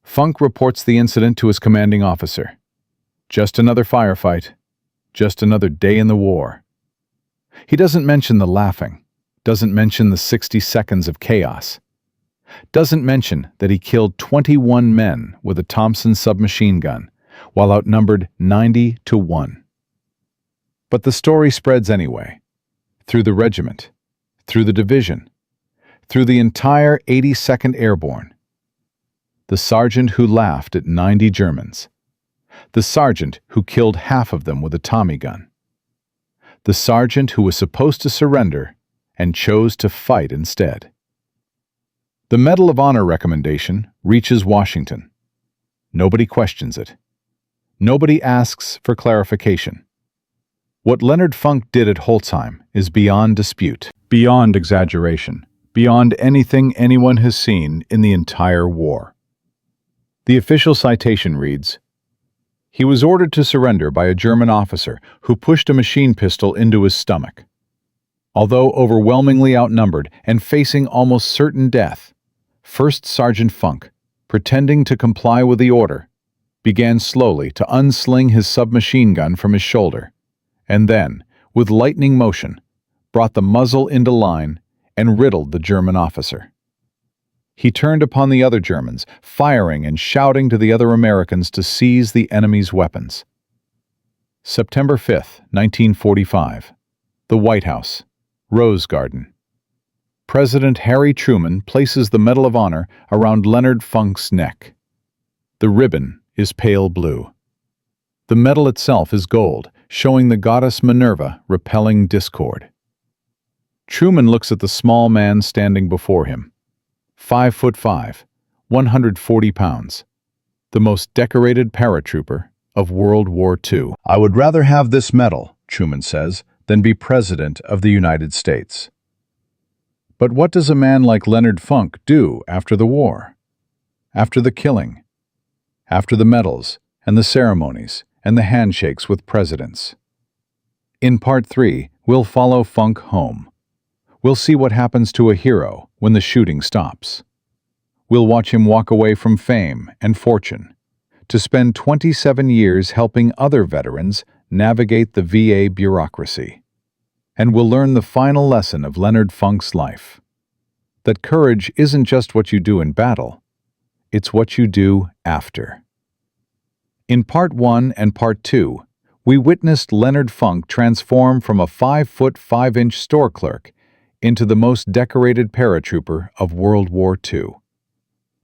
Funk reports the incident to his commanding officer. Just another firefight. Just another day in the war. He doesn't mention the laughing, doesn't mention the 60 seconds of chaos, doesn't mention that he killed 21 men with a Thompson submachine gun, while outnumbered 90 to 1. But the story spreads anyway. through the regiment, through the division, through the entire 82nd Airborne. The sergeant who laughed at 90 Germans. The sergeant who killed half of them with a Tommy gun. The sergeant who was supposed to surrender and chose to fight instead. The Medal of Honor recommendation reaches Washington. Nobody questions it. Nobody asks for clarification. What Leonard Funk did at Holzheim is beyond dispute, beyond exaggeration, beyond anything anyone has seen in the entire war. The official citation reads, "He was ordered to surrender by a German officer who pushed a machine pistol into his stomach. Although overwhelmingly outnumbered and facing almost certain death, First Sergeant Funk, pretending to comply with the order, began slowly to unsling his submachine gun from his shoulder, and then, with lightning motion, brought the muzzle into line and riddled the German officer. He turned upon the other Germans, firing and shouting to the other Americans to seize the enemy's weapons." September 5, 1945. The White House, Rose Garden. President Harry Truman places the Medal of Honor around Leonard Funk's neck. The ribbon is pale blue. The medal itself is gold, showing the goddess Minerva repelling discord. Truman looks at the small man standing before him. 5'5", 140 pounds. The most decorated paratrooper of World War II. "I would rather have this medal," Truman says, "than be President of the United States." But what does a man like Leonard Funk do after the war? After the killing? After the medals and the ceremonies and the handshakes with presidents? In Part 3, we'll follow Funk home. We'll see what happens to a hero when the shooting stops. We'll watch him walk away from fame and fortune to spend 27 years helping other veterans navigate the VA bureaucracy. And we'll learn the final lesson of Leonard Funk's life: that courage isn't just what you do in battle, it's what you do after. In Part 1 and Part 2, we witnessed Leonard Funk transform from a 5'5" store clerk into the most decorated paratrooper of World War II.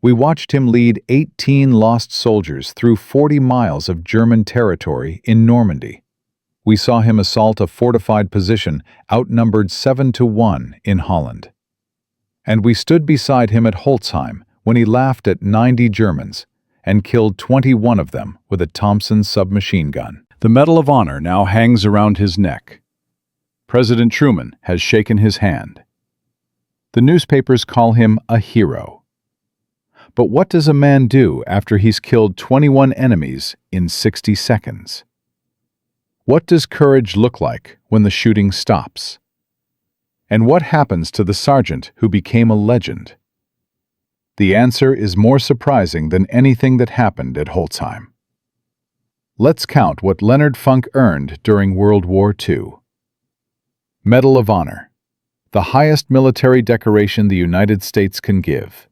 We watched him lead 18 lost soldiers through 40 miles of German territory in Normandy. We saw him assault a fortified position outnumbered 7-1 in Holland. And we stood beside him at Holzheim when he laughed at 90 Germans and killed 21 of them with a Thompson submachine gun. The Medal of Honor now hangs around his neck. President Truman has shaken his hand. The newspapers call him a hero. But what does a man do after he's killed 21 enemies in 60 seconds? What does courage look like when the shooting stops? And what happens to the sergeant who became a legend? The answer is more surprising than anything that happened at Holzheim. Let's count what Leonard Funk earned during World War II. Medal of Honor, the highest military decoration the United States can give.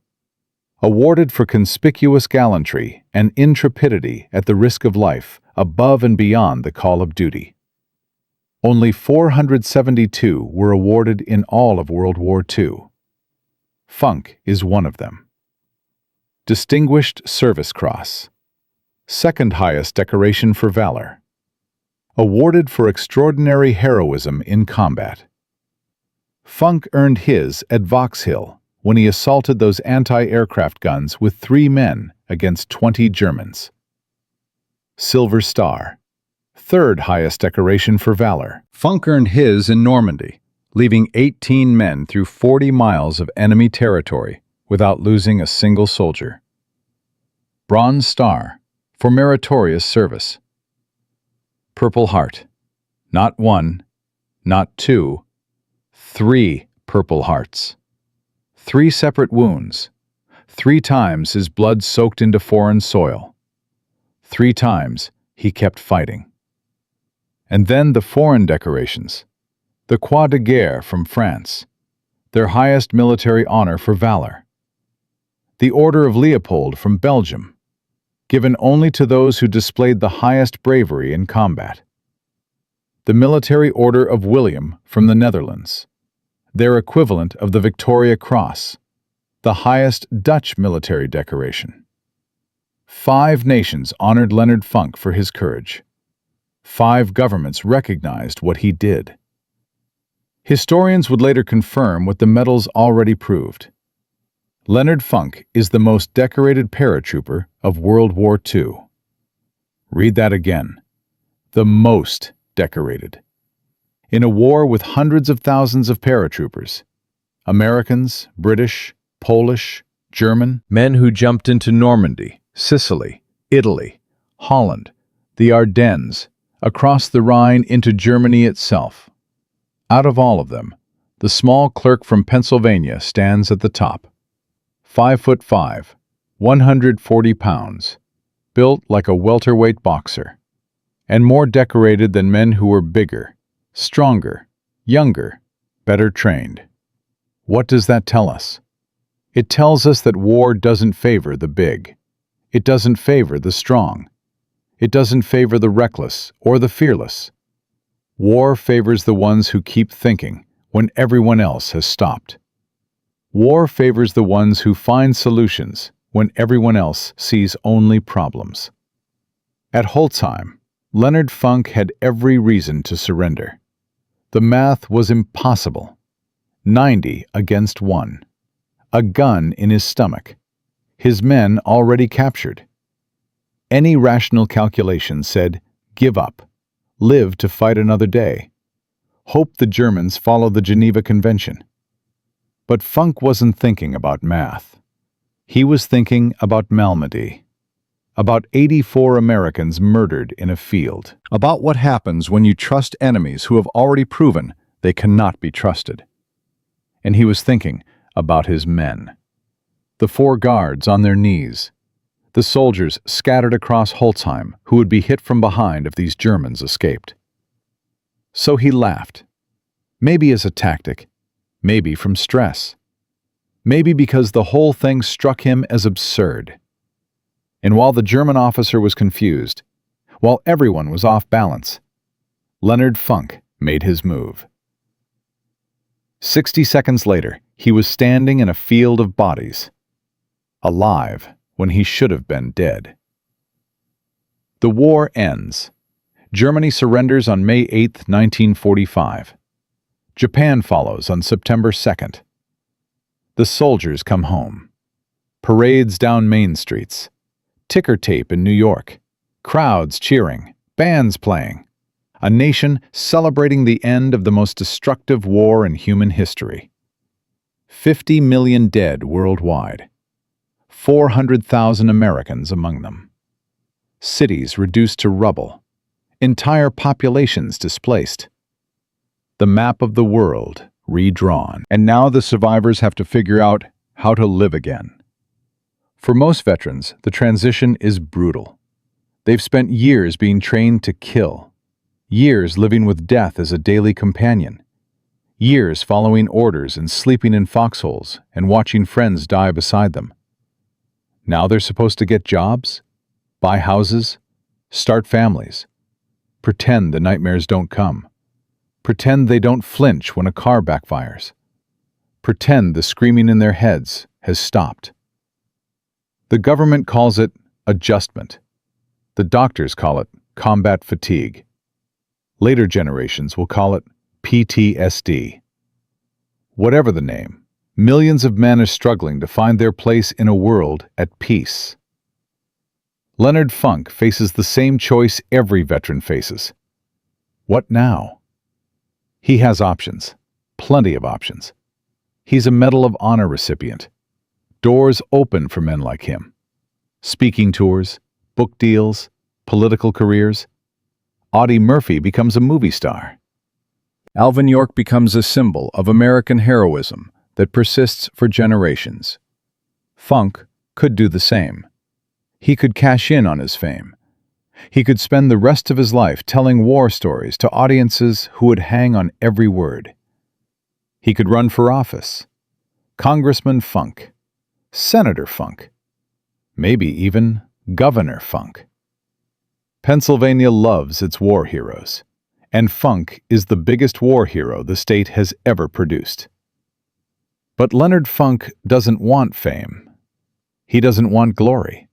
Awarded for conspicuous gallantry and intrepidity at the risk of life above and beyond the call of duty. Only 472 were awarded in all of World War II. Funk is one of them. Distinguished Service Cross, second highest decoration for valor. Awarded for extraordinary heroism in combat. Funk earned his at Vox Hill when he assaulted those anti-aircraft guns with 3 men against 20 Germans. Silver Star, third highest decoration for valor. Funk earned his in Normandy, leaving 18 men through 40 miles of enemy territory without losing a single soldier. Bronze Star, for meritorious service. Purple Heart, not 1, not 2, 3 Purple Hearts. 3 separate wounds. 3 times his blood soaked into foreign soil. 3 times he kept fighting. And then the foreign decorations. The Croix de Guerre from France, their highest military honor for valor. The Order of Leopold from Belgium, given only to those who displayed the highest bravery in combat. the Military Order of William from the Netherlands, their equivalent of the Victoria Cross, the highest Dutch military decoration. 5 nations honored Leonard Funk for his courage. 5 governments recognized what he did. Historians would later confirm what the medals already proved. Leonard Funk is the most decorated paratrooper of World War II. Read that again. The most decorated. In a war with hundreds of thousands of paratroopers, Americans, British, Polish, German, men who jumped into Normandy, Sicily, Italy, Holland, the Ardennes, across the Rhine into Germany itself. Out of all of them, the small clerk from Pennsylvania stands at the top. 5'5", 140 pounds, built like a welterweight boxer, and more decorated than men who were bigger, stronger, younger, better trained. What does that tell us? It tells us that war doesn't favor the big. It doesn't favor the strong. It doesn't favor the reckless or the fearless. War favors the ones who keep thinking when everyone else has stopped. War favors the ones who find solutions when everyone else sees only problems. At Holzheim, Leonard Funk had every reason to surrender. The math was impossible. 90 against 1. A gun in his stomach. His men already captured. Any rational calculation said, give up. Live to fight another day. Hope the Germans follow the Geneva Convention. But Funk wasn't thinking about math. He was thinking about Malmedy. About 84 Americans murdered in a field. About what happens when you trust enemies who have already proven they cannot be trusted. And he was thinking about his men. The 4 guards on their knees. The soldiers scattered across Holzheim who would be hit from behind if these Germans escaped. So he laughed. Maybe as a tactic. Maybe from stress. Maybe because the whole thing struck him as absurd. And while the German officer was confused, while everyone was off balance, Leonard Funk made his move. 60 seconds later, he was standing in a field of bodies, alive when he should have been dead. The war ends. Germany surrenders on May 8, 1945. Japan follows on September 2nd. The soldiers come home. Parades down main streets. Ticker tape in New York. Crowds cheering. Bands playing. A nation celebrating the end of the most destructive war in human history. 50 million dead worldwide. 400,000 Americans among them. Cities reduced to rubble. Entire populations displaced. The map of the world redrawn. And now the survivors have to figure out how to live again. For most veterans, the transition is brutal. They've spent years being trained to kill. Years living with death as a daily companion. Years following orders and sleeping in foxholes and watching friends die beside them. Now they're supposed to get jobs, buy houses, start families, pretend the nightmares don't come, pretend they don't flinch when a car backfires, pretend the screaming in their heads has stopped. The government calls it adjustment. The doctors call it combat fatigue. Later generations will call it PTSD. Whatever the name, millions of men are struggling to find their place in a world at peace. Leonard Funk faces the same choice every veteran faces. What now? He has options, plenty of options. He's a Medal of Honor recipient. Doors open for men like him. Speaking tours, book deals, political careers. Audie Murphy becomes a movie star. Alvin York becomes a symbol of American heroism that persists for generations. Funk could do the same. He could cash in on his fame. He could spend the rest of his life telling war stories to audiences who would hang on every word. He could run for office. Congressman Funk. Senator Funk. Maybe even Governor Funk. Pennsylvania loves its war heroes, And Funk is the biggest war hero the state has ever produced. But Leonard Funk doesn't want fame. He doesn't want glory.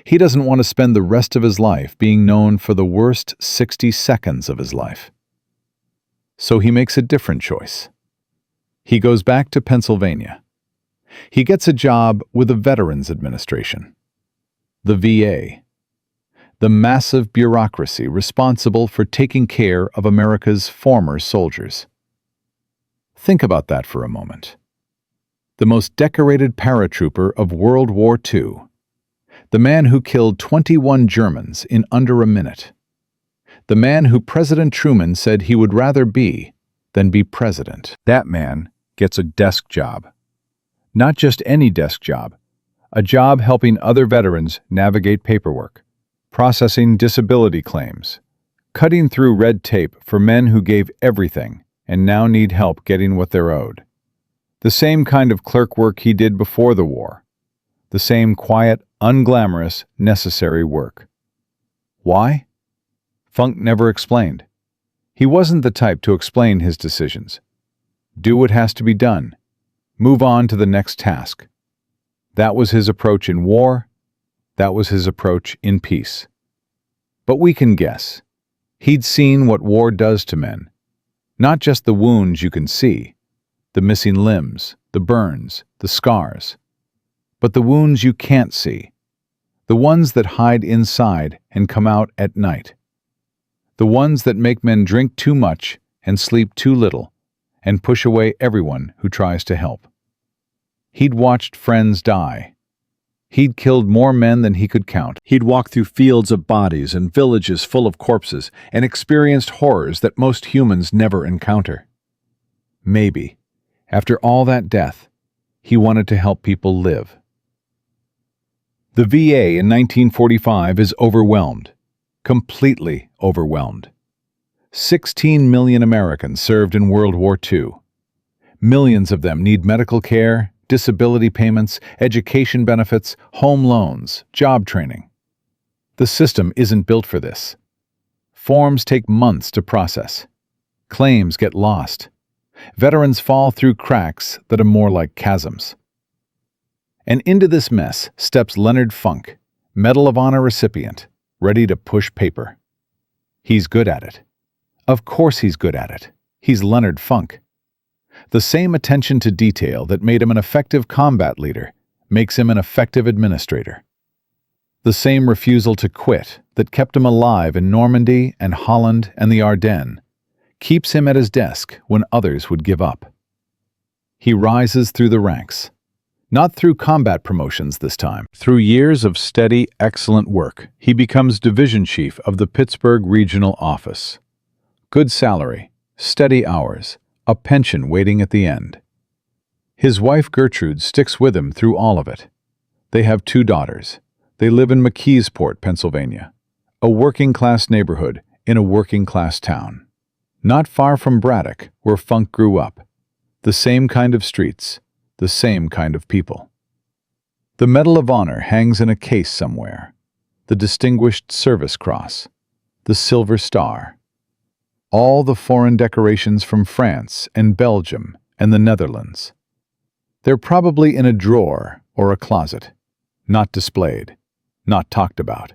He doesn't want to spend the rest of his life being known for the worst 60 seconds of his life. So he makes a different choice. He goes back to Pennsylvania. He gets a job with the Veterans Administration, the VA, the massive bureaucracy responsible for taking care of America's former soldiers. Think about that for a moment. The most decorated paratrooper of World War II, the man who killed 21 Germans in under a minute, the man who President Truman said he would rather be than be president. That man gets a desk job. Not just any desk job, a job helping other veterans navigate paperwork, processing disability claims, cutting through red tape for men who gave everything and now need help getting what they're owed. The same kind of clerk work he did before the war. The same quiet, unglamorous, necessary work. Why? Funk never explained. He wasn't the type to explain his decisions. Do what has to be done. Move on to the next task. That was his approach in war. That was his approach in peace. But we can guess. He'd seen what war does to men. Not just the wounds you can see, the missing limbs, the burns, the scars, but the wounds you can't see, the ones that hide inside and come out at night, the ones that make men drink too much and sleep too little and push away everyone who tries to help. He'd watched friends die. He'd killed more men than he could count. He'd walked through fields of bodies and villages full of corpses and experienced horrors that most humans never encounter. Maybe, after all that death, he wanted to help people live. The VA in 1945 is overwhelmed, completely overwhelmed. 16 million Americans served in World War II. Millions of them need medical care, disability payments, education benefits, home loans, job training. The system isn't built for this. Forms take months to process. Claims get lost. Veterans fall through cracks that are more like chasms. And into this mess steps Leonard Funk, Medal of Honor recipient, ready to push paper. He's good at it. Of course he's good at it. He's Leonard Funk. The same attention to detail that made him an effective combat leader makes him an effective administrator. The same refusal to quit that kept him alive in Normandy and Holland and the Ardennes keeps him at his desk when others would give up. He rises through the ranks, not through combat promotions this time. Through years of steady, excellent work, he becomes division chief of the Pittsburgh Regional Office. Good salary, steady hours, a pension waiting at the end. His wife Gertrude sticks with him through all of it. They have 2 daughters. They live in McKeesport, Pennsylvania, a working-class neighborhood in a working-class town. Not far from Braddock, where Funk grew up. The same kind of streets, the same kind of people. The Medal of Honor hangs in a case somewhere. The Distinguished Service Cross, the Silver Star. All the foreign decorations from France and Belgium and the Netherlands. They're probably in a drawer or a closet, not displayed, not talked about.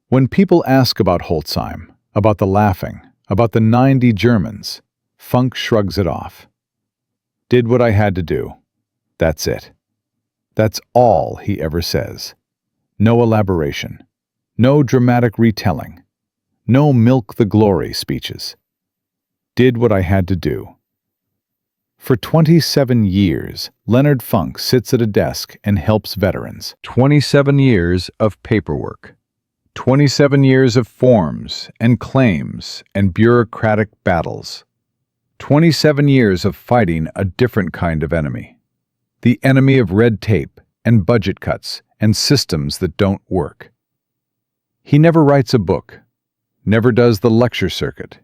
When people ask about Holzheim, about the laughing, about the 90 Germans, Funk shrugs it off. Did what I had to do. That's it. That's all he ever says. No elaboration. No dramatic retelling. No milk the glory speeches. Did what I had to do. For 27 years, Leonard Funk sits at a desk and helps veterans. 27 years of paperwork. 27 years of forms and claims and bureaucratic battles. 27 years of fighting a different kind of enemy. The enemy of red tape and budget cuts and systems that don't work. He never writes a book. Never does the lecture circuit,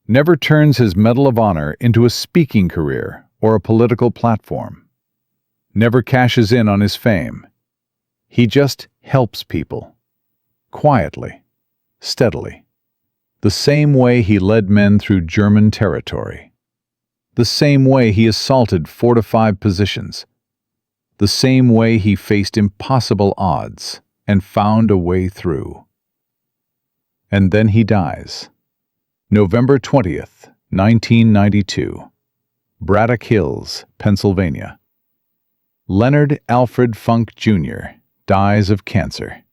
never turns his Medal of Honor into a speaking career or a political platform, never cashes in on his fame. He just helps people, quietly, steadily. The same way he led men through German territory. The same way he assaulted fortified positions. The same way he faced impossible odds and found a way through. And then he dies. November 20th, 1992. Braddock Hills, Pennsylvania. Leonard Alfred Funk, Jr. dies of cancer.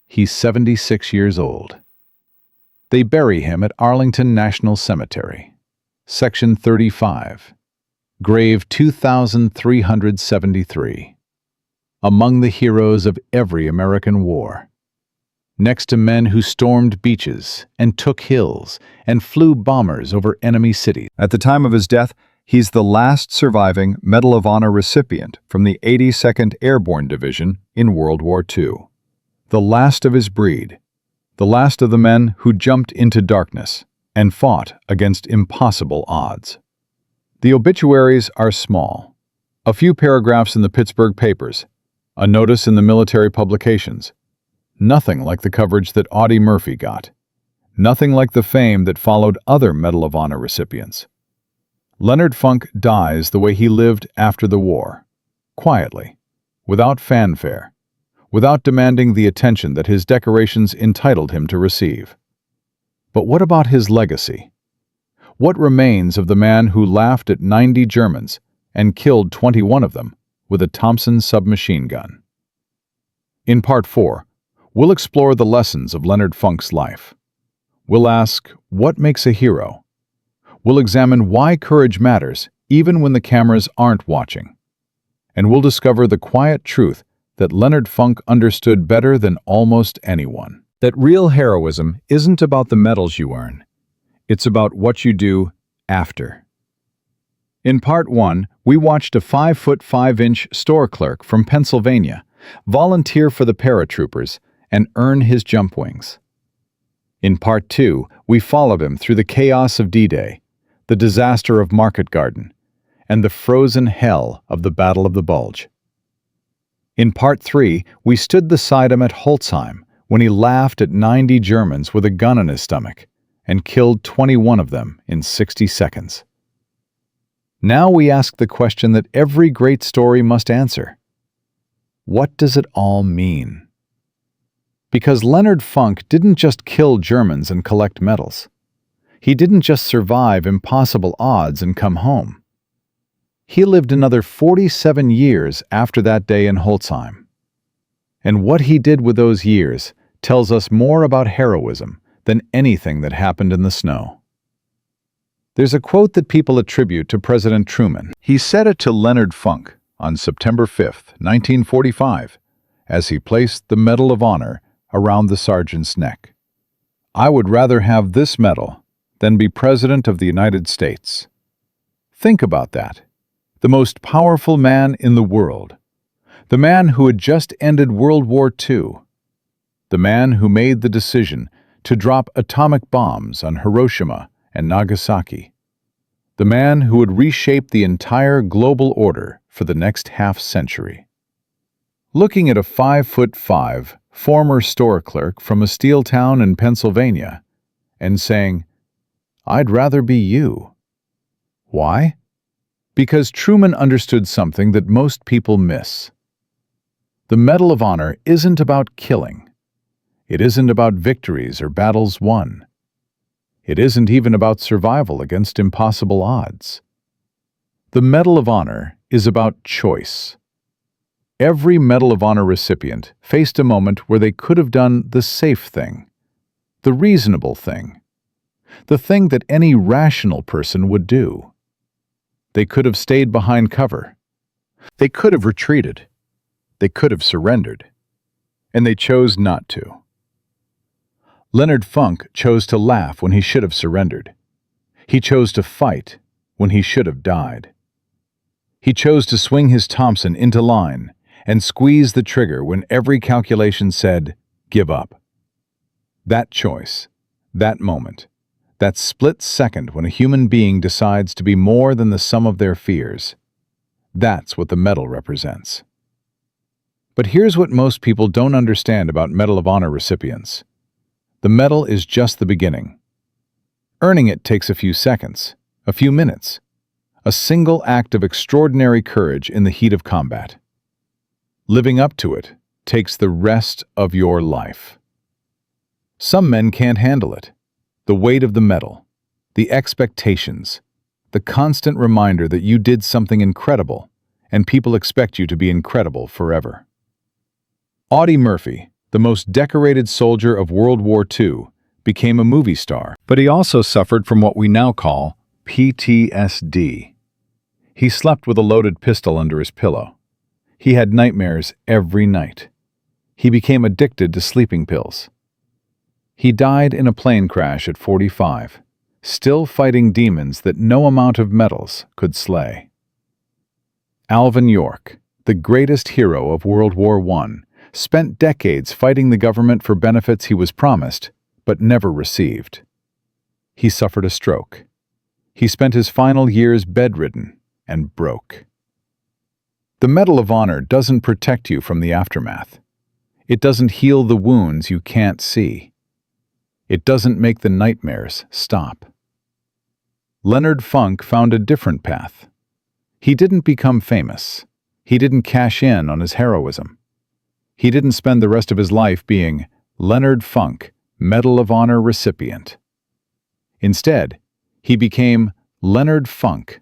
He's 76 years old. They bury him at Arlington National Cemetery, Section 35, grave 2373, among the heroes of every American war. Next to men who stormed beaches and took hills and flew bombers over enemy cities. At the time of his death, he's the last surviving Medal of Honor recipient from the 82nd Airborne Division in World War II. The last of his breed, the last of the men who jumped into darkness and fought against impossible odds. The obituaries are small. A few paragraphs in the Pittsburgh papers, a notice in the military publications. Nothing like the coverage that Audie Murphy got. Nothing like the fame that followed other Medal of Honor recipients. Leonard Funk dies the way he lived after the war, quietly, without fanfare, without demanding the attention that his decorations entitled him to receive. But what about his legacy? What remains of the man who laughed at 90 Germans and killed 21 of them with a Thompson submachine gun? In Part 4, we'll explore the lessons of Leonard Funk's life. We'll ask, what makes a hero? We'll examine why courage matters even when the cameras aren't watching. And we'll discover the quiet truth that Leonard Funk understood better than almost anyone. That real heroism isn't about the medals you earn. It's about what you do after. In Part 1, we watched a 5'5" store clerk from Pennsylvania volunteer for the paratroopers and earn his jump wings. In Part 2, we followed him through the chaos of D-Day, the disaster of Market Garden, and the frozen hell of the Battle of the Bulge. In Part 3, we stood beside him at Holzheim when he laughed at 90 Germans with a gun in his stomach and killed 21 of them in 60 seconds. Now we ask the question that every great story must answer. What does it all mean? Because Leonard Funk didn't just kill Germans and collect medals. He didn't just survive impossible odds and come home. He lived another 47 years after that day in Holzheim. And what he did with those years tells us more about heroism than anything that happened in the snow. There's a quote that people attribute to President Truman. He said it to Leonard Funk on September 5, 1945, as he placed the Medal of Honor around the sergeant's neck. "I would rather have this medal than be President of the United States." Think about that. The most powerful man in the world. The man who had just ended World War II. The man who made the decision to drop atomic bombs on Hiroshima and Nagasaki. The man who would reshape the entire global order for the next half-century. Looking at a 5'5" former store clerk from a steel town in Pennsylvania and saying, "I'd rather be you." Why? Because Truman understood something that most people miss. The Medal of Honor isn't about killing. It isn't about victories or battles won. It isn't even about survival against impossible odds. The Medal of Honor is about choice. Every Medal of Honor recipient faced a moment where they could have done the safe thing, the reasonable thing, the thing that any rational person would do. They could have stayed behind cover. They could have retreated. They could have surrendered. And they chose not to. Leonard Funk chose to laugh when he should have surrendered. He chose to fight when he should have died. He chose to swing his Thompson into line and squeeze the trigger when every calculation said, "Give up." That choice, that moment, that split second when a human being decides to be more than the sum of their fears, that's what the medal represents. But here's what most people don't understand about Medal of Honor recipients. The medal is just the beginning. Earning it takes a few seconds, a few minutes, a single act of extraordinary courage in the heat of combat. Living up to it takes the rest of your life. Some men can't handle it. The weight of the medal, the expectations, the constant reminder that you did something incredible, and people expect you to be incredible forever. Audie Murphy, the most decorated soldier of World War II, became a movie star, but he also suffered from what we now call PTSD. He slept with a loaded pistol under his pillow. He had nightmares every night. He became addicted to sleeping pills. He died in a plane crash at 45, still fighting demons that no amount of medals could slay. Alvin York, the greatest hero of World War I, spent decades fighting the government for benefits he was promised, but never received. He suffered a stroke. He spent his final years bedridden and broke. The Medal of Honor doesn't protect you from the aftermath. It doesn't heal the wounds you can't see. It doesn't make the nightmares stop. Leonard Funk found a different path. He didn't become famous. He didn't cash in on his heroism. He didn't spend the rest of his life being Leonard Funk, Medal of Honor recipient. Instead, he became Leonard Funk,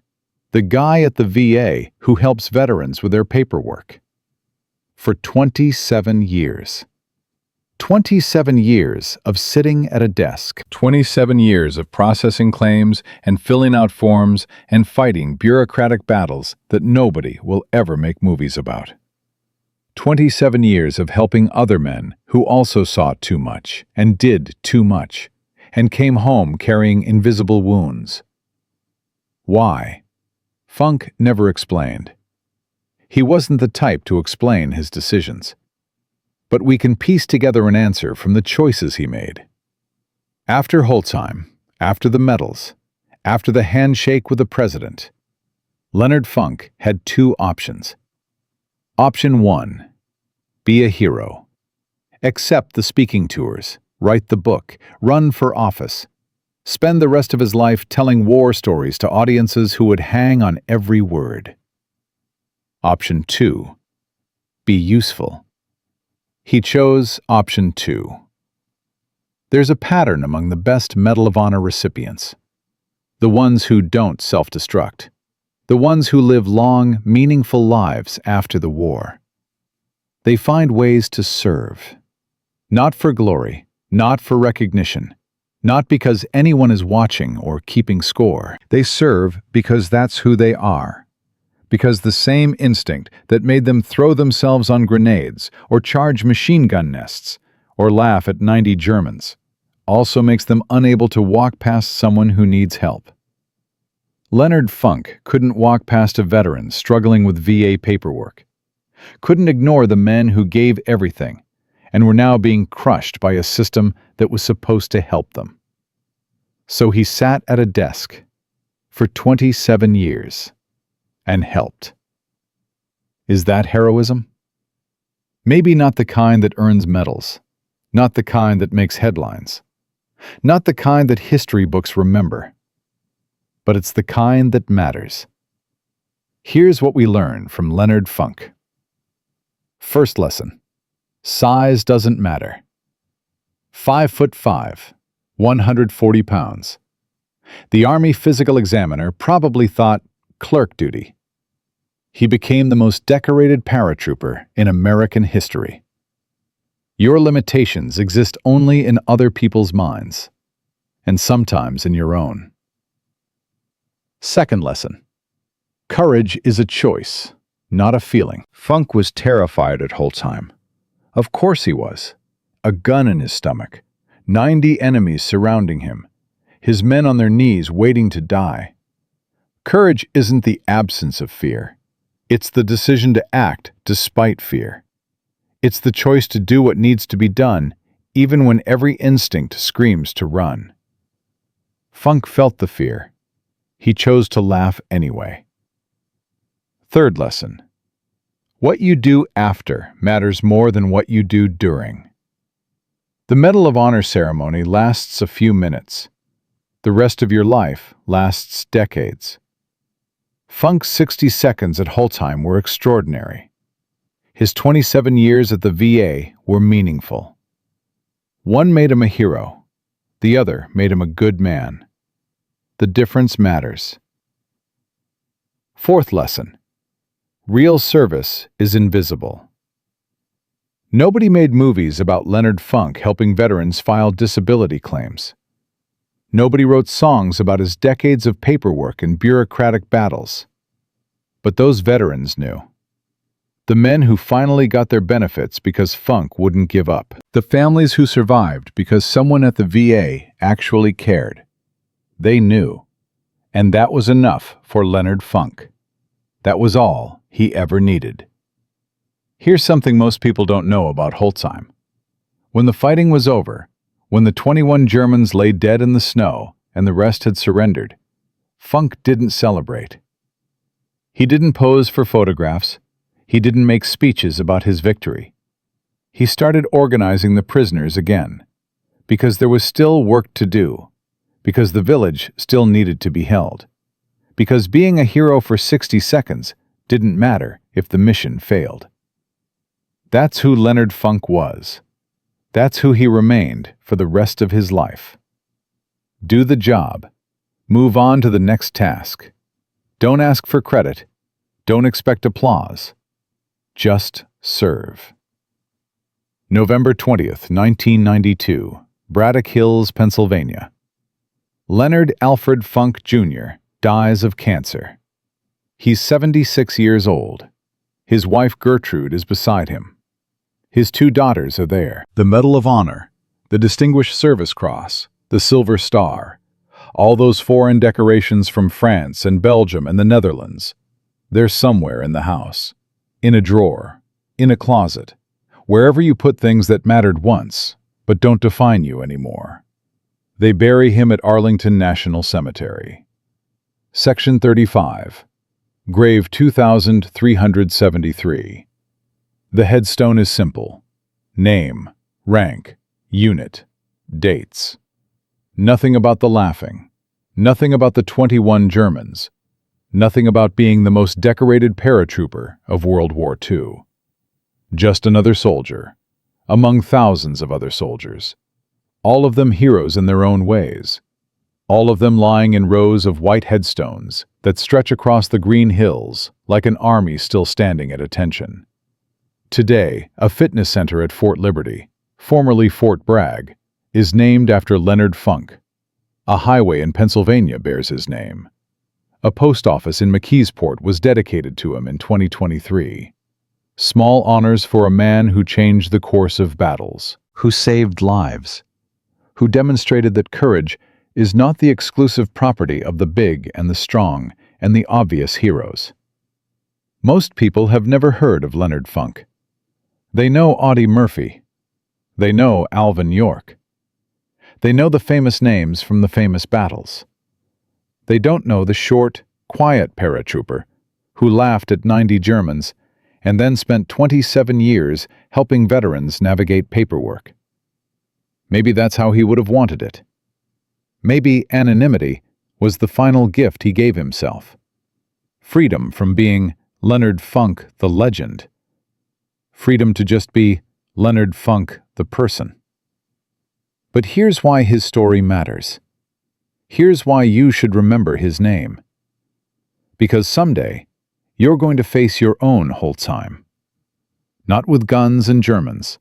the guy at the VA who helps veterans with their paperwork. For 27 years. 27 years of sitting at a desk. 27 years of processing claims and filling out forms and fighting bureaucratic battles that nobody will ever make movies about. 27 years of helping other men who also saw too much and did too much and came home carrying invisible wounds. Why? Funk never explained. He wasn't the type to explain his decisions. But we can piece together an answer from the choices he made. After Holzheim, after the medals, after the handshake with the president, Leonard Funk had two options. Option 1. Be a hero. Accept the speaking tours, write the book, run for office, spend the rest of his life telling war stories to audiences who would hang on every word. Option 2. Be useful. He chose option 2. There's a pattern among the best Medal of Honor recipients. The ones who don't self-destruct. The ones who live long, meaningful lives after the war. They find ways to serve. Not for glory, not for recognition, not because anyone is watching or keeping score. They serve because that's who they are. Because the same instinct that made them throw themselves on grenades or charge machine gun nests or laugh at 90 Germans also makes them unable to walk past someone who needs help. Leonard Funk couldn't walk past a veteran struggling with VA paperwork, couldn't ignore the men who gave everything and were now being crushed by a system that was supposed to help them. So he sat at a desk for 27 years. And helped. Is that heroism? Maybe not the kind that earns medals, not the kind that makes headlines, not the kind that history books remember, but it's the kind that matters. Here's what we learn from Leonard Funk. First lesson: size doesn't matter. 5'5", 140 pounds. The Army physical examiner probably thought, clerk duty. He became the most decorated paratrooper in American history. Your limitations exist only in other people's minds, and sometimes in your own. Second lesson: courage is a choice, not a feeling. Funk was terrified at Holzheim. Of course he was. A gun in his stomach, 90 enemies surrounding him, his men on their knees waiting to die. Courage isn't the absence of fear. It's the decision to act despite fear. It's the choice to do what needs to be done, even when every instinct screams to run. Funk felt the fear. He chose to laugh anyway. Third lesson: what you do after matters more than what you do during. The Medal of Honor ceremony lasts a few minutes. The rest of your life lasts decades. Funk's 60 seconds at Holzheim were extraordinary. His 27 years at the VA were meaningful. One made him a hero. The other made him a good man. The difference matters. Fourth lesson. Real service is invisible. Nobody made movies about Leonard Funk helping veterans file disability claims. Nobody wrote songs about his decades of paperwork and bureaucratic battles. But those veterans knew. The men who finally got their benefits because Funk wouldn't give up. The families who survived because someone at the VA actually cared. They knew. And that was enough for Leonard Funk. That was all he ever needed. Here's something most people don't know about Holzheim. When the fighting was over, when the 21 Germans lay dead in the snow and the rest had surrendered, Funk didn't celebrate. He didn't pose for photographs. He didn't make speeches about his victory. He started organizing the prisoners again, because there was still work to do, because the village still needed to be held, because being a hero for 60 seconds didn't matter if the mission failed. That's who Leonard Funk was. That's who he remained for the rest of his life. Do the job. Move on to the next task. Don't ask for credit. Don't expect applause. Just serve. November 20th, 1992, Braddock Hills, Pennsylvania. Leonard Alfred Funk, Jr. dies of cancer. He's 76 years old. His wife Gertrude is beside him. His 2 daughters are there. The Medal of Honor, the Distinguished Service Cross, the Silver Star, all those foreign decorations from France and Belgium and the Netherlands. They're somewhere in the house, in a drawer, in a closet, wherever you put things that mattered once, but don't define you anymore. They bury him at Arlington National Cemetery. Section 35, grave 2373. The headstone is simple. Name, rank, unit, dates. Nothing about the laughing. Nothing about the 21 Germans. Nothing about being the most decorated paratrooper of World War II. Just another soldier, among thousands of other soldiers. All of them heroes in their own ways. All of them lying in rows of white headstones that stretch across the green hills like an army still standing at attention. Today, a fitness center at Fort Liberty, formerly Fort Bragg, is named after Leonard Funk. A highway in Pennsylvania bears his name. A post office in McKeesport was dedicated to him in 2023. Small honors for a man who changed the course of battles, who saved lives, who demonstrated that courage is not the exclusive property of the big and the strong and the obvious heroes. Most people have never heard of Leonard Funk. They know Audie Murphy. They know Alvin York. They know the famous names from the famous battles. They don't know the short, quiet paratrooper who laughed at 90 Germans and then spent 27 years helping veterans navigate paperwork. Maybe that's how he would have wanted it. Maybe anonymity was the final gift he gave himself. Freedom from being Leonard Funk, the legend. Freedom to just be Leonard Funk, the person. But here's why his story matters. Here's why you should remember his name. Because someday, you're going to face your own Holzheim. Not with guns and Germans.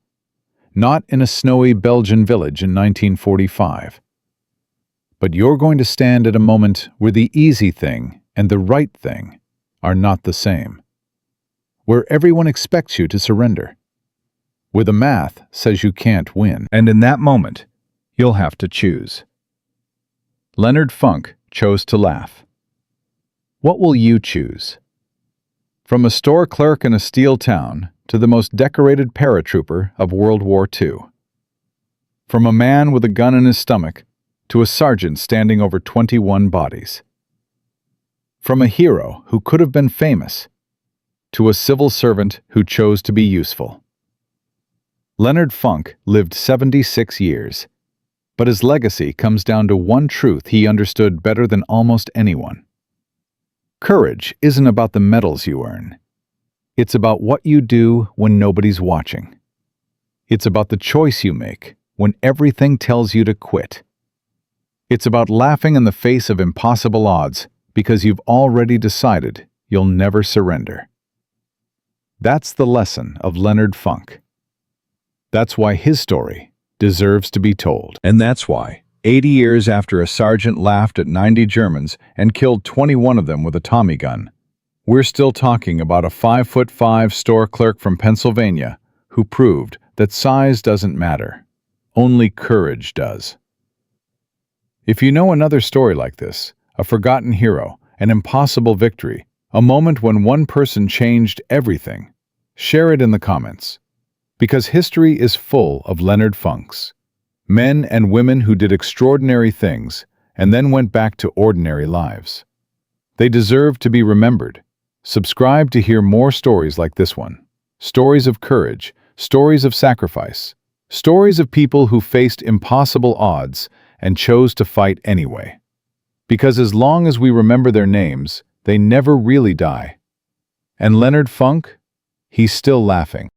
Not in a snowy Belgian village in 1945. But you're going to stand at a moment where the easy thing and the right thing are not the same. Where everyone expects you to surrender. Where the math says you can't win. And in that moment, you'll have to choose. Leonard Funk chose to laugh. What will you choose? From a store clerk in a steel town to the most decorated paratrooper of World War II. From a man with a gun in his stomach to a sergeant standing over 21 bodies. From a hero who could have been famous to a civil servant who chose to be useful. Leonard Funk lived 76 years, but his legacy comes down to one truth he understood better than almost anyone. Courage isn't about the medals you earn. It's about what you do when nobody's watching. It's about the choice you make when everything tells you to quit. It's about laughing in the face of impossible odds because you've already decided you'll never surrender. That's the lesson of Leonard Funk. That's why his story deserves to be told. And that's why, 80 years after a sergeant laughed at 90 Germans and killed 21 of them with a Tommy gun, we're still talking about a 5'5" store clerk from Pennsylvania who proved that size doesn't matter. Only courage does. If you know another story like this, a forgotten hero, an impossible victory, a moment when one person changed everything, share it in the comments. Because history is full of Leonard Funks, men and women who did extraordinary things and then went back to ordinary lives. They deserve to be remembered. Subscribe to hear more stories like this one. Stories of courage, stories of sacrifice, stories of people who faced impossible odds and chose to fight anyway. Because as long as we remember their names, they never really die. And Leonard Funk? He's still laughing.